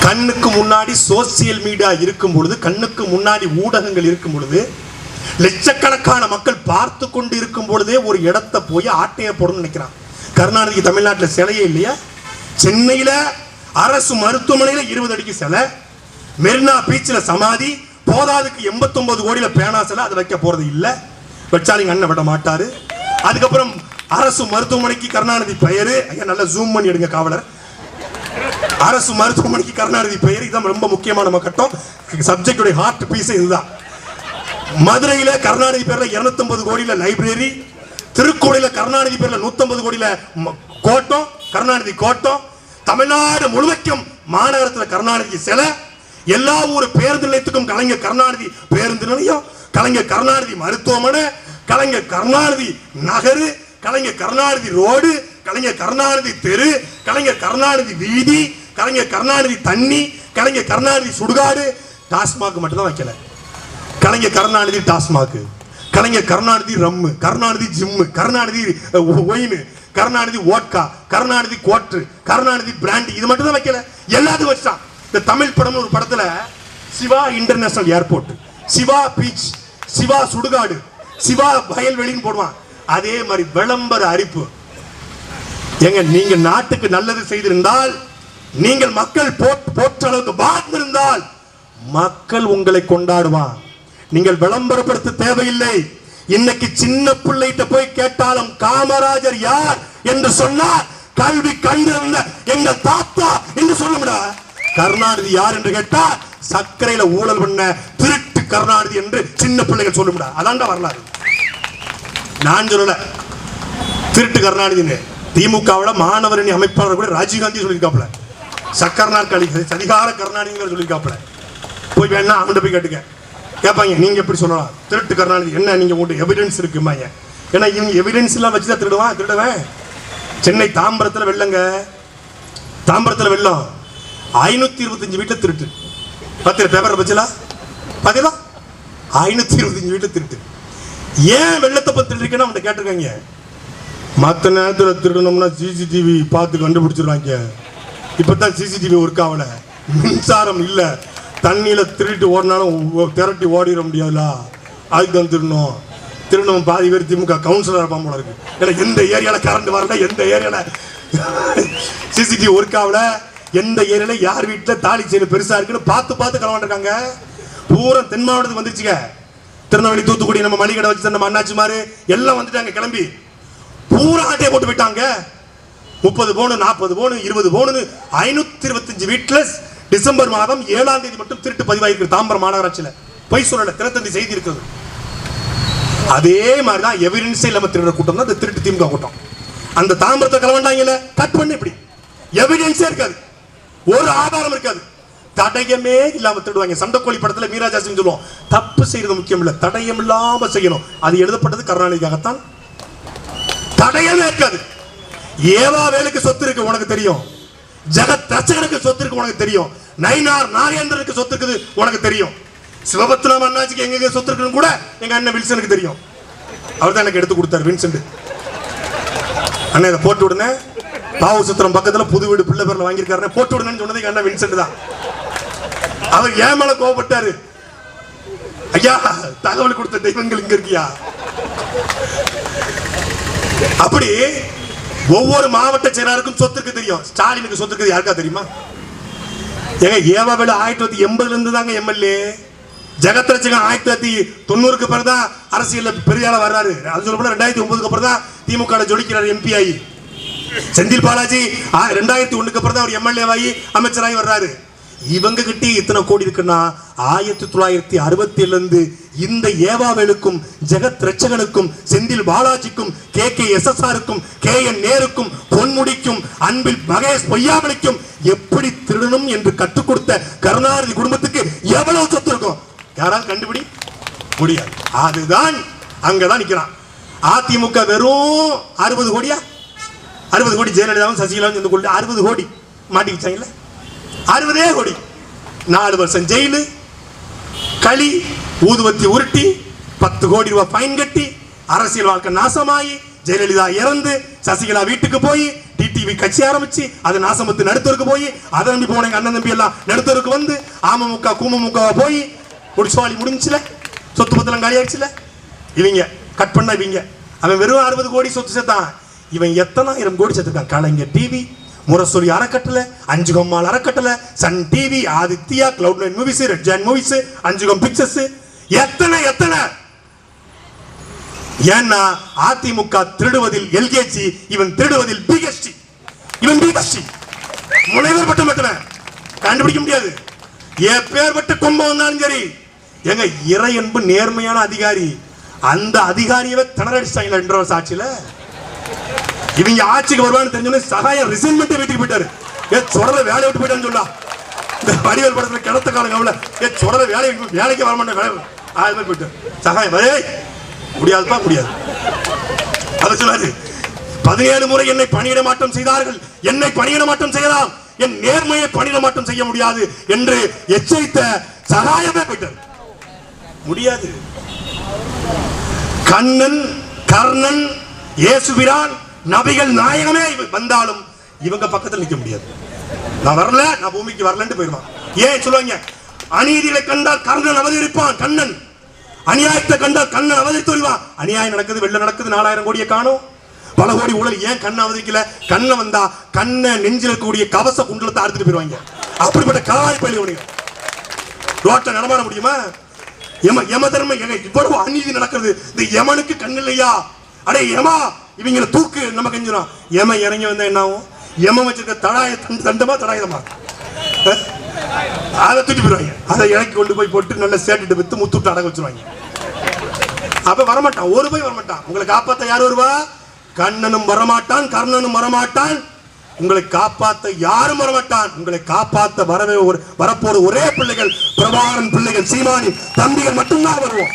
கண்ணுக்கு முன்னாடி சோசியல் மீடியா இருக்கும் பொழுது, கண்ணுக்கு முன்னாடி ஊடகங்கள் இருக்கும் பொழுது, லட்சக்கணக்கான மக்கள் பார்த்து கொண்டு இருக்கும் பொழுதே ஒரு இடத்தை போய் ஆட்டைய போடணும்னு நினைக்கிறான். கருணாநிதிக்கு தமிழ்நாட்டில் சிலையே இல்லையா? சென்னையில அரசு மருத்துவமனையில 20 அடிக்கு சிலை, மெரினா பீச்சில் சமாதி, போதாதுக்கு 89 கோடியில பேனா சிலை. அதை வைக்க போறது இல்ல, வச்சாலிங்க அண்ணன் விட மாட்டாரு. அதுக்கப்புறம் அரசு மருத்துவமனைக்கு கருணாநிதி பெயரு. ஐயா நல்லா ஜூம் பண்ணி எடுங்க காவலர். அரசு மருத்துவமனைக்கு கருணாநிதி பெயர். இதுதான் ரொம்ப முக்கியமான நம்ம கட்டம். சப்ஜெக்டுடைய ஹார்ட் பீஸ் இதுதான். மதுரையில கருணாநிதி பேர்ல 250 கோடியில லைப்ரரி, திருக்கோயில கருணாநிதி பேர்ல 150 கோடியில கோட்டம், கருணாநிதி கோட்டம். தமிழ்நாடு முழுமைக்கும் மாநகரத்தில் கருணாநிதி சிலை. எல்லா ஊர் பேருந்து நிலையத்துக்கும் கலைஞர் கருணாநிதி பேருந்து நிலையம், கலைஞர் கருணாநிதி மருத்துவமனை, கலைஞர் கருணாநிதி நகரு, கலைஞர் கருணாநிதி ரோடு, கலைஞர் கருணாநிதி தெரு, கலைஞர் கருணாநிதி வீதி, கலைஞர் கருணாநிதி தண்ணி, கலைஞர் கருணாநிதி சுடுகாடு. டாஸ்மாக் மட்டும் தான் வைக்கல. Kalaignar Karunanidhi Tasmac, Kalaignar Karunanidhi rum, Karunanidhi gin, Karunanidhi wine, Karunanidhi vodka, Karunanidhi கோட்ரு, கருணாநிதி பிராண்டி. இது மட்டும் தான் வைக்கல, எல்லாத்தையும் வச்சான். இந்த தமிழ் படம் ஒரு படத்துல Siva international airport, Siva beach, Siva சுடுகாடு, சிவா வயல்வெளின்னு போடுவான். அதே மாதிரி விளம்பர அறிப்பு. எங்க நீங்க நாட்டுக்கு நல்லது செய்திருந்தால், நீங்கள் மக்கள் போற்ற அளவுக்கு வாழ்ந்திருந்தால் மக்கள் உங்களை கொண்டாடுவான். நீங்கள் விளம்பரப்படுத்த தேவையில்லை. இன்னைக்கு சின்ன பிள்ளைகிட்ட போய் கேட்டாலும் காமராஜர் யார் என்று சொன்னார் கல்வி கண்டிருந்த எங்கள் தாத்தா என்று சொல்லும்டா. கருணாநிதி யார் என்று கேட்டால் சர்க்கரையில ஊழல் பண்ண திருட்டு கருணாநிதி என்று சின்ன பிள்ளைகள் சொல்லும்டா. அதான்டா வரலாறு. நான் சொல்லல திருட்டு கருணாநிதினு. திமுகவோட மாணவரணி அமைப்பாளர் கூட ராஜீவ்காந்தி சொல்லியிருக்காப்ல. சக்கரநாள் கலி அதிகார கருணாநிதி சொல்லியிருக்காப்ல. போய் வேணா அவன்கிட்ட போய் கேட்டுக்க. கேட்பாங்க நீங்க எப்படி சொல்லலாம் திருட்டு கருணாநிதி என்ன, நீங்க உங்கள்கிட்ட எவிடன்ஸ் இருக்குமாங்க? ஏன்னா இவங்க எவிடன்ஸ் எல்லாம் வச்சுதான் திருடுவேன். சென்னை தாம்பரத்தில் வெள்ளங்க, தாம்பரத்தில் வெள்ளம் 525 வீட்டில் திருட்டு. பத்திர பேப்பரை பச்சலா பாத்தீங்களா? 525 வீட்டில் திருட்டு. ஏன் வெள்ளத்தை பத்தி திருடுக்கன்னு அவங்க கேட்டிருக்காங்க. மற்ற நேரத்தில் திருடணும்னா சிசிடிவி பார்த்து கண்டுபிடிச்சிருவாங்க. இப்பதான் சிசிடிவி ஒர்க் ஆகல, மின்சாரம் இல்லை, தண்ணியில திருட்டு ஓடினாலும் திரட்டி ஓடிட முடியாதுல, அதுக்கு தான் திருடணும். பாதி பேர் திமுக கவுன்சிலர் இருப்பான் போல இருக்கு. ஏன்னா எந்த ஏரியால கரண்ட் வரல, எந்த ஏரியால சிசிடிவி ஒர்க் ஆகல, எந்த ஏரியால யார் வீட்டுல தாலி செயின் பெருசா இருக்குன்னு பார்த்து கிளம்பிருக்காங்க. பூரா தென் மாவட்டத்துக்கு வந்துருச்சுங்க. திருநெல்வேலி, தூத்துக்குடி, நம்ம மளிகை கடை வச்சு நம்ம அண்ணாச்சி மாறு எல்லாம் வந்துட்டாங்க. கிளம்பி பூரா ஆட்டையை போட்டு போயிட்டாங்க. 30 பவுன், 40 பவுன், 20 பவுன், 525 வீட்டுல டிசம்பர் மாதம் 7ஆம் தேதி மட்டும் திருட்டு பதிவாயிருக்கு தாம்பரம் மாநகராட்சியில். பொய் சொல்லல, தினத்தந்தி செய்தி இருக்குது. அதே மாதிரிதான் எவிடன்ஸே இல்லாம திருடுற கூட்டம் தான் இந்த திருட்டு திமுக கூட்டம். அந்த தாம்பரத்தை கலவண்டாங்கல்ல, கட் பண்ணி இப்படி எவிடன்ஸே இருக்காது, ஒரு ஆதாரம் இருக்காது, தடயமே இல்லாம திருடுவாங்க. சண்டைக்கோழி படத்துல மீரா ஜாஸ்மின் சொல்லுவோம், தப்பு செய்யறது முக்கியம் இல்ல, தடயம் இல்லாம செய்யணும். அது எழுதப்பட்டது கருணாநிதிக்காகத்தான். தடயமே இருக்காது. ஏவா வேலுக்கு சொத்து இருக்கு உனக்கு தெரியும், ஜெகத் ரட்சகனுக்கு சொத்து இருக்கு உனக்கு தெரியும், நயினார் நாகேந்திரனுக்கு சொத்து இருக்குது உனக்கு தெரியும், சிவபத்மநாப அண்ணாச்சிக்கு எங்க சொத்து இருக்குன்னு கூட எங்க அண்ணன் வில்சனுக்கு தெரியும். அவர் தான் எனக்கு எடுத்து கொடுத்தாரு வின்சென்ட். அண்ணன் இதை போட்டு விடுனே, பாவு சுத்திரம் பக்கத்துல புது வீடு பிள்ளை பேர்ல வாங்கியிருக்காரு, போட்டு விடுனேன்னு சொன்னது எங்க அண்ணன் வின்சென்ட் தான். அவர் ஏன் மேல கோவப்பட்டாரு, ஐயா தகவல் கொடுத்த தெய்வங்கள் இங்க இருக்கியா. அப்படி ஒவ்வொரு மாவட்ட செயலாளருக்கும் சொத்துக்கு தெரியும். ஸ்டாலினுக்கு சொத்துக்கு யாருக்கா தெரியுமா? ஏங்க ஏவாவேலு 1980 இருந்து தாங்க எம்எல்ஏ. ஜெகத் ரட்சகன் 1990க்கு பிறகுதான் அரசியல்ல பெரிய ஆளா வர்றாரு. அது சொல்லப்போனா 2009க்கு அப்புறம் தான் திமுக ஜொலிக்கிறார் எம்பி ஆகி. செந்தில் பாலாஜி 2001க்கு அப்புறம் தான் அவர் எம்எல்ஏ ஆகி அமைச்சராகி வர்றாரு. இவங்க கிட்ட இத்தனை கோடி இருக்குன்னா 1967 இருந்து இந்த ஏவாவேலுக்கும் ஜெகத் ரட்சகனுக்கும் செந்தில் பாலாஜிக்கும் KKSSRக்கும் KN நேருக்கும் பொன்முடிக்கும் அன்பில் மகேஷ் பொய்யாமலிக்கும் எப்படி திருடணும் என்று கற்றுக் கொடுத்த கருணாநிதி குடும்பத்துக்கு எவ்வளவு சொத்து இருக்கும் யாரால் கண்டுபிடி முடியாது. அதுதான் அங்கதான் நிக்கிறான். அதிமுக வெறும் 60 கோடியா, 60 கோடி ஜெயலலிதாவும் சசிகலாவும் சேர்ந்து கொண்டு 60 கோடி மாட்டி வச்சாங்கல்ல, 60 கோடி. 4 வருஷம் ஜெயிலு, களி, ஊதுவத்தி உருட்டி, 10 கோடி ரூபாய் ஃபைன் கட்டி, அரசியல் வாழ்க்கை நாசமாயி, ஜெயலலிதா இறந்து, சசிகலா வீட்டுக்கு போய் டிடிவி கட்சி ஆரம்பிச்சு, அது நாசமத்து நடுத்தருக்கு போய், அதை நம்பி போன அண்ணன் தம்பி எல்லாம் நடுத்தருக்கு வந்து, அமமுக குமமுக போய் குடிச்சுவாளி முடிஞ்சுல, சொத்து பத்தலம் காலியாச்சுல. இவங்க கட் பண்ண இவங்க, அவன் வெறும் 60 கோடி சொத்து சேர்த்தான். இவன் எத்தனை 1000 கோடி சேர்த்துக்கான். கலைஞர் டிவி, முரசொலி அறக்கட்டளை, அஞ்சுகம்மாள் அறக்கட்டளை, Sun TV, Aditya, cloud nine movies, red giant movies, Anjugam pictures, எத்தனை எத்தனை. ஏன்னா அதிமுக திருடுவதில் எல்கேஜி, இவன் திருடுவதில் பிஎஸ்டி. இவன் பிஎஸ்டி முனைவர் பட்டம் எத்தனை கண்டுபிடிக்க முடியாது. எப்பேற்பட்ட கும்பம் வந்தாலும் சரி, எங்க இறை என்பு நேர்மையான அதிகாரி, அந்த அதிகாரியவே திணறடிச்சாங்களா 2 வருஷம் ஆட்சியில. இவங்க ஆட்சிக்கு வருவான்னு தெரிஞ்சோன்னே சகாயம் ரிசைன்மெண்ட் வீட்டுக்கு போயிட்டாரு. சொடல வேலையை விட்டு போயிட்டான்னு சொல்லா. இந்த வடிவேல் படத்துல கிடத்த காலம் கவலை, சொடல வேலைக்கு வர மாட்டேன், அது மாதிரி போயிட்டாரு. சகாயம் முடியாதுப்பா, முடியாது. அதை சொல்லாரு. 17 முறை என்னை பணியிட மாற்றம் செய்தார்கள், என்னை பணியிட மாற்றம் செய்யலாம், என் நேர்மையை பணியிட மாற்றம் செய்ய முடியாது என்று எச்சரித்த சகாயமே போயிட்டார். முடியாது. கண்ணன், கர்ணன், இயேசுபிரான், நபிகள் நாயகமே வந்தாலும் இவங்க பக்கத்தில் நிற்க முடியாது. நான் வரல, நான் பூமிக்கு வரலன்னு போயிடுவான். ஏன் சொல்லுவாங்க, அநீதிகளை கண்டால் கர்ணன் அவதரிப்பான், கண்ணன் அநியாயத்தை கண்டால் கண்ணன் அவதரித்து வருவான். அநியாயம் நடக்குது, வெள்ள நடக்குது, 4000 கோடியை காணும், பல கோடி ஊழல். ஏன் கண்ணை அவதரிக்கல? கண்ணை வந்தா கண்ணை நெஞ்சில் இருக்கக்கூடிய கவச குண்டலத்தை அறுத்துட்டு போயிடுவாங்க. அப்படிப்பட்ட காவாய் பள்ளி ரோட்டை நடமாட முடியுமா? யம தர்ம இவ்வளவு அநீதி நடக்கிறது, இந்த யமனுக்கு கண் இல்லையா? அடே யமா, இவங்களை தூக்கு, நம்ம கெஞ்சிடும். யம இறங்கி வந்தா என்ன ஆகும்? யம வச்சிருக்க தடாய தண்டமா தடாயமா அதை தூக்கி போயிடுவாங்க. அதை இறக்கி கொண்டு போய் போட்டு நல்லா சேட்டுட்டு வித்து முத்துட்டு அடக வச்சிருவாங்க. அப்ப வரமாட்டான், ஒரு போய் வரமாட்டான். உங்களை காப்பாத்த யார் வருவா? கண்ணனும் வரமாட்டான், கர்ணனும் வரமாட்டான், உங்களை காப்பாத்த யாரும் வரமாட்டான். உங்களை காப்பாத்த வரப்போற ஒரே பிள்ளைகள் பிரபாகரன் பிள்ளைகள், சீமானி தம்பிகள் மட்டும்தான் வருவோம்.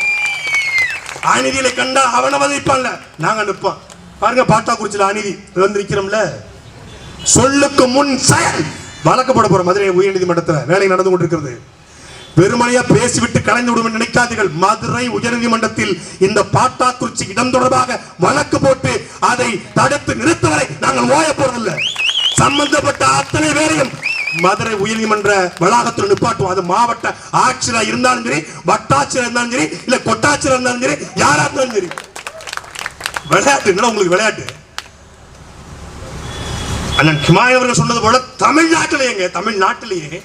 அநீதியை கண்டா அவனை வதைப்பான்ல, நாங்க நிற்போம். பாருங்க, பாட்டாக்குறிச்சியில் அநீதி வந்திருக்கிறோம்ல, சொல்லுக்கு முன் செயல் வழக்கு போட போற மதுரை உயர்நீதிமன்றத்தில் வேலை நடந்து கொண்டிருக்கிறது. பெருமழையா பேசிவிட்டு கலைந்து விடும் நினைக்காதீர்கள். மதுரை உயர்நீதிமன்றத்தில் இந்த பாட்டாக்குறிச்சி இடம் தொடர்பாக வழக்கு போட்டு அதை தடுத்து நிறுத்துவதை நாங்கள் ஓய போறதில்லை. சம்பந்தப்பட்ட அத்தனை பேரையும் மதுரை உயர்நீதிமன்ற வளாகத்தில் நிப்பாட்டுவோம். அது மாவட்ட ஆட்சியர் இருந்தாலும் சரி, வட்டாட்சியர் இருந்தாலும் சரி, இல்ல கொட்டாட்சியர் இருந்தாலும் சரி, யாரா இருந்தாலும் சரி. விளையாட்டு உங்களுக்கு விளையாட்டு. அண்ணன் கிமாய் அவர்கள் சொன்னது போல தமிழ்நாட்டிலேயே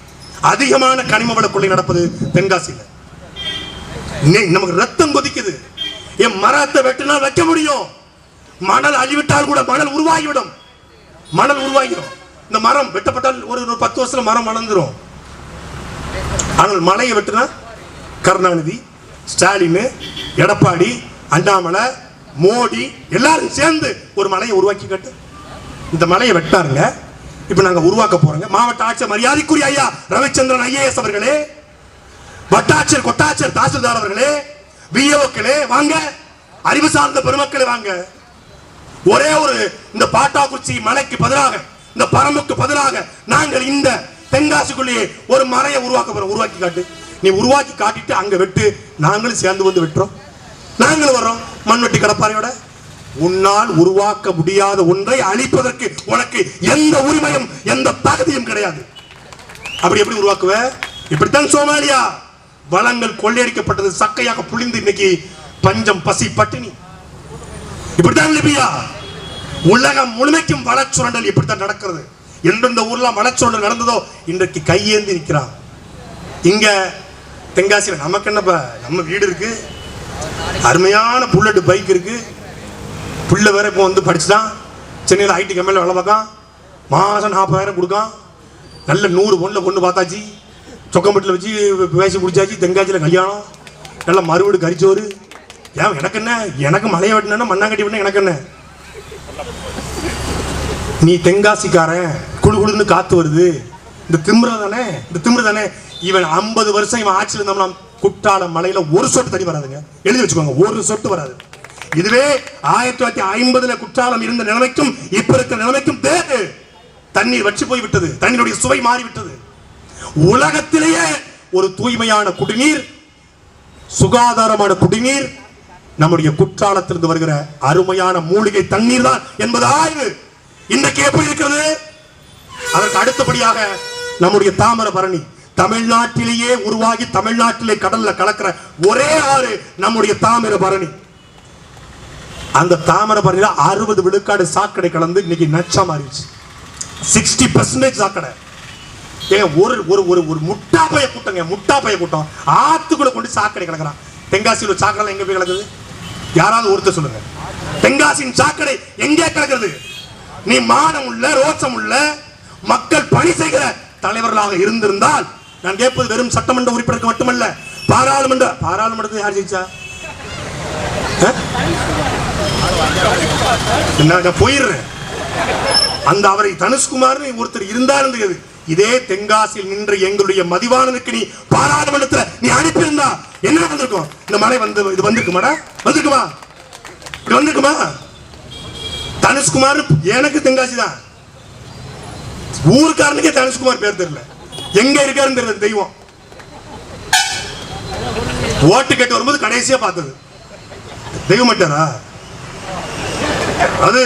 அதிகமான கனிம வள கொள்ளை நடப்பது தென்காசியில். நமக்கு ரத்தம் கொதிக்குது. என் மரத்தை வெட்டினால் வைக்க முடியும், மணல் அழிவிட்டால் கூட மணல் உருவாகிவிடும். இந்த மரம் வெட்டப்பட்டால் ஒரு 10 வருஷத்துல மரம் வளர்ந்துரும். ஆனால் மலையை வெட்டினா கருணாநிதி, ஸ்டாலின், எடப்பாடி, அண்ணாமலை, மோடி எல்லாரும் சேர்ந்து ஒரு மலையை உருவாக்கி கட்டு. இந்த மலையை வெட்டாருங்க. இப்ப நாங்க உருவாக்க போறோங்க. மாவட்ட ஆட்சியர் மரியாதைக்குரிய ஐயா ரவிச்சந்திரன் IAS அவர்களே, வட்டாட்சியர் கொட்டாட்சியர் தாசில்தார் அவர்களே, விஏஓக்களே வாங்க, அறிவு சார்ந்த பெருமக்களே வாங்க. ஒரே ஒரு இந்த பாட்டாக்குறிச்சி மலைக்கு பதிலாக, இந்த பரம்புக்கு பதிலாக நாங்கள் இந்த தென்காசிக்குள்ளேயே ஒரு மலையை உருவாக்க போறோம். உருவாக்கி காட்டு. நீ உருவாக்கி காட்டிட்டு அங்க வெட்டு. நாங்களும் சேர்ந்து வந்து வெட்டுறோம். நாங்களும் வர்றோம் மண்வெட்டி கடப்பாறையோட. உன்னால் உருவாக்க முடியாத ஒன்றை அழிப்பதற்கு உனக்கு எந்த உரிமையும் எந்த தகுதியும் கிடையாது. அப்படி எப்படி உருவாக்குவ? இப்படித்தான் சோமாலியா வளங்கள் கொள்ளையடிக்கப்பட்டது, சக்கையாக புளிந்து இன்னைக்கு பஞ்சம், பசி, பட்டினி. இப்படித்தான் லிபியா. உலகம் முழுமைக்கும் வளச்சுரண்டல் இப்படித்தான் நடக்கிறது. எந்தெந்த ஊர்ல வளச்சுரண்டல் நடந்ததோ இன்றைக்கு கையேந்தி நிற்கிறான். இங்க தென்காசியில் நமக்கு என்னப்பா, நம்ம வீடு இருக்கு, அருமையான புல்லட் பைக் இருக்கு, பிள்ளை வேற இப்போ வந்து படிச்சுட்டான், சென்னையில் IT கம்பெனியில் வேலை பார்க்கான், மாதம் 40,000 கொடுக்கான், நல்ல 100 பொண்ணு பார்த்தாச்சு, சொக்கம்பட்டில் வச்சு பேசி பிடிச்சாச்சு, தென்காசியில் கல்யாணம், நல்ல மறுவீடு கரிச்சோறு. ஏன் எனக்கு என்ன? எனக்கு மலையை வெட்டினா மண்ணாங்கட்டி வெட்டினா எனக்கு என்ன? நீ தென்காசிக்காரன், குழு குழுன்னு காத்து வருது, இந்த திமிரு தானே. இவன் 50 வருஷம் இவன் ஆட்சியில் இருந்தோம்னா குற்றால மலையில ஒரு சொட்டு தண்ணி வராதுங்க. எழுதி வச்சுக்கோங்க, ஒரு சொட்டு வராது. இதுவே 1950 குற்றாலம் இருந்த நிலைமைக்கும் இப்ப இருக்கிற நிலைமைக்கும் தண்ணீர் வற்றி போய் விட்டது. தண்ணீருடைய சுவை மாறிவிட்டது. உலகத்திலேயே ஒரு தூய்மையான குடிநீர், சுகாதாரமான குடிநீர் நம்முடைய குற்றாலத்திலிருந்து வருகிற அருமையான மூலிகை தண்ணீர் தான் என்பது ஆய்வு. இன்றைக்கு எப்படி இருக்கிறது? அதற்கு அடுத்தபடியாக நம்முடைய தாமிரபரணி, தமிழ்நாட்டிலேயே உருவாகி தமிழ்நாட்டிலே கடல்ல கலக்கிற ஒரே ஆறு நம்முடைய தாமிரபரணி. அந்த தாமிரபரணியில 60 விழுக்காடு சாக்கடை கலந்து இன்னைக்கு நச்சா மாறிடுச்சு. 60% சாக்கடை. ஒரு ஒரு ஒரு ஒரு முட்டாப்பைய கூட்டம் ஆத்துக்குள்ள கொண்டு சாக்கடை கலக்கிறான். தென்காசியில் சாக்கடை எங்க போய் கலக்குது? யாராவது ஒருத்தர் சொல்லுங்க. தென்காசியின் சாக்கடை எங்கே கலக்கிறது? நீ மானம் உள்ள, ரோசம் உள்ள மக்கள் பணி செய்கிற தலைவர்களாக இருந்திருந்தால், நான் கேட்பது வெறும் சட்டமன்ற உறுப்பினருக்கு மட்டுமல்ல, பாராளுமன்றத்தை யார் ஜெயிச்சா? போயிடுறேன். அந்த அவரை தனுஷ்குமார் ஒருத்தர் இருந்தார். இதே தென்காசியில் நின்று எங்களுடைய மதிவாணனுக்கு நீ பாராளுமன்றத்தில் நீ அனுப்பியிருந்தா என்ன வந்திருக்கும்? இந்த மழை வந்து இது வந்திருக்குமாடா? வந்திருக்குமா? தனுஷ்குமார் எனக்கு தென்காசி தான். ஊருக்காரனுக்கே தனுஷ்குமார் பேர் தெரியல, எங்க இருக்காருன்னு தெரியல. தெய்வம் ஓட்டு கேட்டு வரும்போது கடைசியா பார்த்தது தெய்வம் மாட்டாரா? அது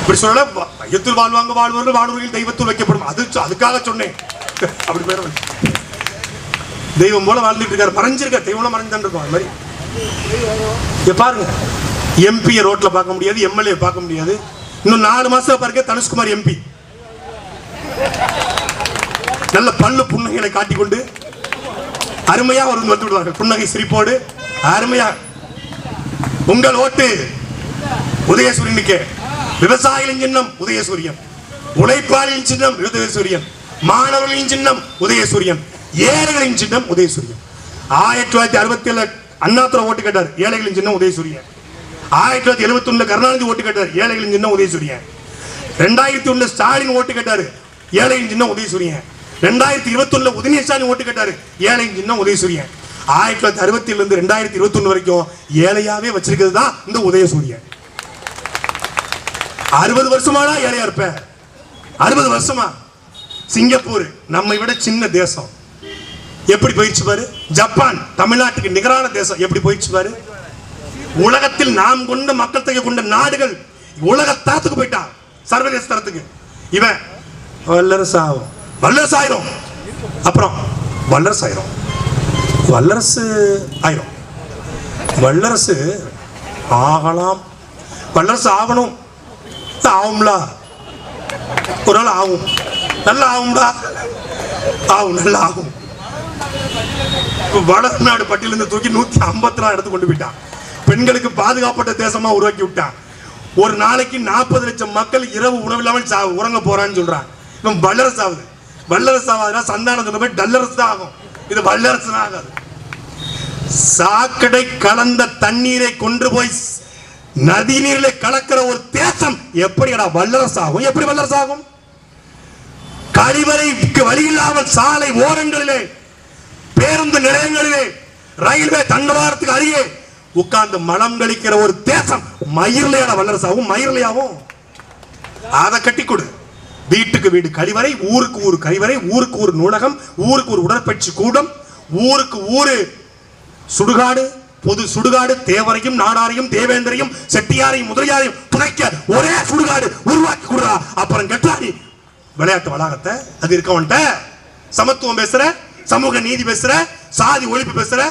இப்படி சொல்ல, மையத்தில் வாழ்வார்கள் வாழ்வர்கள் தெய்வத்தில் வைக்கப்படும். அதுக்காக சொன்னேன். அப்படி பேர் தெய்வம் போல வாழ்ந்துட்டு இருக்காரு, மறைஞ்சிருக்க தெய்வம் மறைஞ்சான் இருக்கும். அது மாதிரி பாருங்க, MP ரோட்ல பார்க்க முடியாது, MLA பார்க்க முடியாது. இன்னும் 4 மாசம் பாருங்க தனுஷ்குமார் MP நல்ல பல்லு புன்னகைகளை காட்டிக்கொண்டு அருமையா வந்து விடுவார்கள். புன்னகை சிரிப்போடு அருமையா. உங்கள் ஓட்டு உதயசூரியனுக்கு. விவசாயிகளின் சின்னம் உதயசூரியன், உழைப்பாளியின் சின்னம் உதயசூரியன், மாணவர்களின் சின்னம் உதயசூரியன், ஏழைகளின் சின்னம் உதயசூரியன். 1967 அண்ணாதுரை ஓட்டு கேட்டார், ஏழைகளின் சின்னம் உதயசூரியன். 1971 கருணாநிதி ஓட்டு கேட்டார், ஏழைகளின் சின்னம் உதயசூரியன். 2001 ஸ்டாலின் ஓட்டு கேட்டாரு, ஏழையின் சின்னம் உதயசூரியன். 2021 உதயநிதி ஸ்டாலின் ஓட்டு கேட்டாரு, ஏழையின் சின்னம் உதயசூரியன். 1967 இருந்து 2021 வரைக்கும் ஏழையாவே வச்சிருக்கிறது தான் இந்த உதயசூரியன். 60 வருஷமாடா ஏழையா இருப்ப? 60 வருஷமா? சிங்கப்பூர் நம்மை விட சின்ன தேசம், எப்படி போயிடுச்சு பாரு. ஜப்பான் தமிழ்நாட்டுக்கு நிகரான தேசம், எப்படி போயிடுச்சு பாரு. உலகத்தில் நாம் கொண்ட மக்கள் தொகை கொண்ட நாடுகள் உலக தரத்துக்கு போயிட்டான், சர்வதேச தரத்துக்கு. இவன் வல்லரசு ஆயிரும், அப்புறம் வல்லரசு ஆயிரும், வல்லரசு ஆகலாம், வல்லரசு ஆகணும், ஆகும்ல, ஒரு நாள் ஆகும், நல்லா ஆகும்டா, ஆகும், நல்லா ஆகும். வடநாடு பட்டியலிருந்து தூக்கி 154 இடத்துக்கு கொண்டு போயிட்டான். பெண்களுக்கு பாதுகாப்பட்ட தேசமா உருவாக்கி விட்டான். ஒரு நாளைக்கு 40 லட்சம் மக்கள் இரவு உணவில்லாமல் உறங்க போறான்னு சொல்றான். இவன் வல்லரசு ஆகுது. வல்லரசு ஆகாதுன்னா சந்தானம் சொன்ன போய் டல்லரசு தான் ஆகும். இது வல்லரசு ஆகாது. சாக்கடை கலந்த தண்ணீரை கொண்டு போய் நதி நீரில் கலக்கிற ஒரு தேசம் எப்படிடா வல்லரசு ஆகும்? எப்படி வல்லரசு ஆகும்? கழிவறைக்கு வழியில்லாமல் சாலை ஓரங்களிலே, பேருந்து நிலையங்களிலே, ரயில்வே தண்டவாளத்துக்கு அருகே உட்கார்ந்து மலம் கழிக்கிற ஒரு தேசம் மயிர்லையாட வல்லரசு ஆகும்? மயிர்லையாவும்? அதை கட்டி கொடு. வீட்டுக்கு வீடு கழிவறை, ஊருக்கு ஊரு கழிவறை, ஊருக்கு ஊர் நூலகம், ஊருக்கு ஒரு உடற்பயிற்சி கூடம், ஊருக்கு ஊரு சுடுகாடு, பொது சுடுகாடு, தேவரையும் நாடாரையும் தேவேந்திரையும் செட்டியாரையும் முதலியாரையும் புதைக்க ஒரே சுடுகாடு உருவாக்கி கொடுறா. அப்புறம் கட்டாரி விளையாட்டு வளாகத்தை அது இருக்கவன்ட்ட சமத்துவம் பேசுற, சமூக நீதி பேசுற, சாதி ஒழிப்பு பேசுற.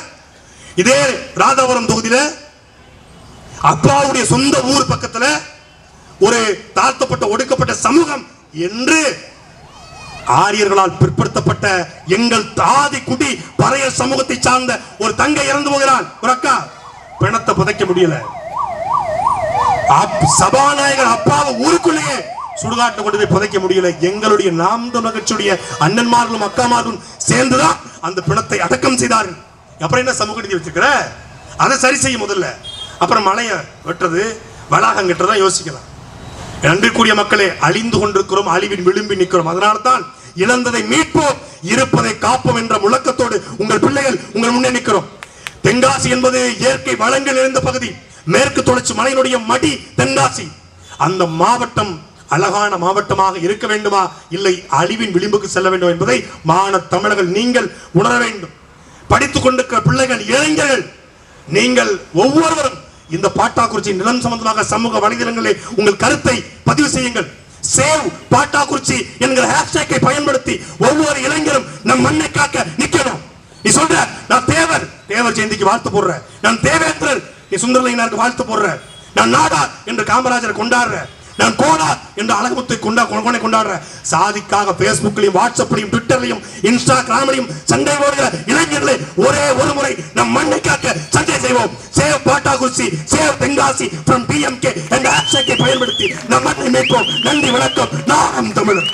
இதே ராதாபுரம் தொகுதியில அப்பாவுடைய சொந்த ஊர் பக்கத்துல ஒரு தாழ்த்தப்பட்ட ஒடுக்கப்பட்ட சமூகம் என்று ஆரியர்களால் பிற்படுத்தப்பட்ட எங்கள் தாதி குடி பறைய சமூகத்தை சார்ந்த ஒரு தங்கை இறந்து போகிறான். ஒரு அக்கா பிணத்தை புதைக்க முடியல. சபாநாயகர் அப்பாவை ஊருக்குள்ளேயே சுடுகாட்டை கொண்டு போய் புதைக்க முடியல. எங்களுடைய நாம் தமிழர் கட்சியுடைய அண்ணன்மார்களும் அக்காமார்களும் சேர்ந்துதான் அந்த பிணத்தை அடக்கம் செய்தார்கள். அப்புறம் என்ன சமூக நீதி வச்சிருக்கிற? அதை சரி செய்ய முதல்ல. அப்புறம் மலையை வெட்டுறது, வளாகம் கட்டுறதா யோசிக்கலாம். அன்பிற்குரிய மக்களே, அழிந்து கொண்டிருக்கிறோம், அழிவின் விளிம்பி நிற்கிறோம். அதனால தான் இழந்ததை மீட்போம், இருப்பதை காப்போம் என்ற முழக்கத்தோடு உங்கள் பிள்ளைகள் உங்கள் முன்னே நிற்கிறோம். தென்காசி என்பது இயற்கை வளங்கள் நிறைந்த பகுதி. மேற்கு தொடர்ச்சி மலையினுடைய மடி தென்காசி. அந்த மாவட்டம் அழகான மாவட்டமாக இருக்க வேண்டுமா, இல்லை அழிவின் விளிம்புக்கு செல்ல வேண்டும் என்பதை மாணவ தமிழர்கள் நீங்கள் உணர வேண்டும். படித்துக் கொண்டிருக்கிற பிள்ளைகள், இளைஞர்கள், நீங்கள் ஒவ்வொருவரும் இந்த பாட்டாக்குறிச்சி நிலம் சம்பந்தமாக சமூக வலைதளங்களில் உங்கள் கருத்தை பதிவு செய்யுங்கள். சேவ் பாட்டாக்குறிச்சி என்கிற ஹேஷ்டேக்கை பயன்படுத்தி ஒவ்வொரு இளைஞரும் நம் மண்ணை காக்க நிக்கணும். நீ சொல்ற நான் தேவர் ஜெயந்திக்கு வாழ்த்து போடுற, நான் தேவேந்திரர் நீ சுந்தரலிங்கனாருக்கு வாழ்த்து போடுற, நான் நாடார் என்று காமராஜரை கொண்டாடுற, நான் கோனார் என்று அழகுமுத்தை கொண்டாடுற. சாதிக்காக பேஸ்புக்லையும் வாட்ஸ்அப்லையும் ட்விட்டர்லையும் இன்ஸ்டாகிராம்லையும் சண்டை போடுகிற இளைஞர்களை ஒரே ஒரு முறை நம் மண்ணை காக்க சண்டை செய்வோம். Save Pattakurichi, save Tenkasi from PMK என்ற ஹேஷ்டேக்கை பயன்படுத்தி நம் மண்ணை மீட்போம். நன்றி, வணக்கம். நாம் தமிழர்.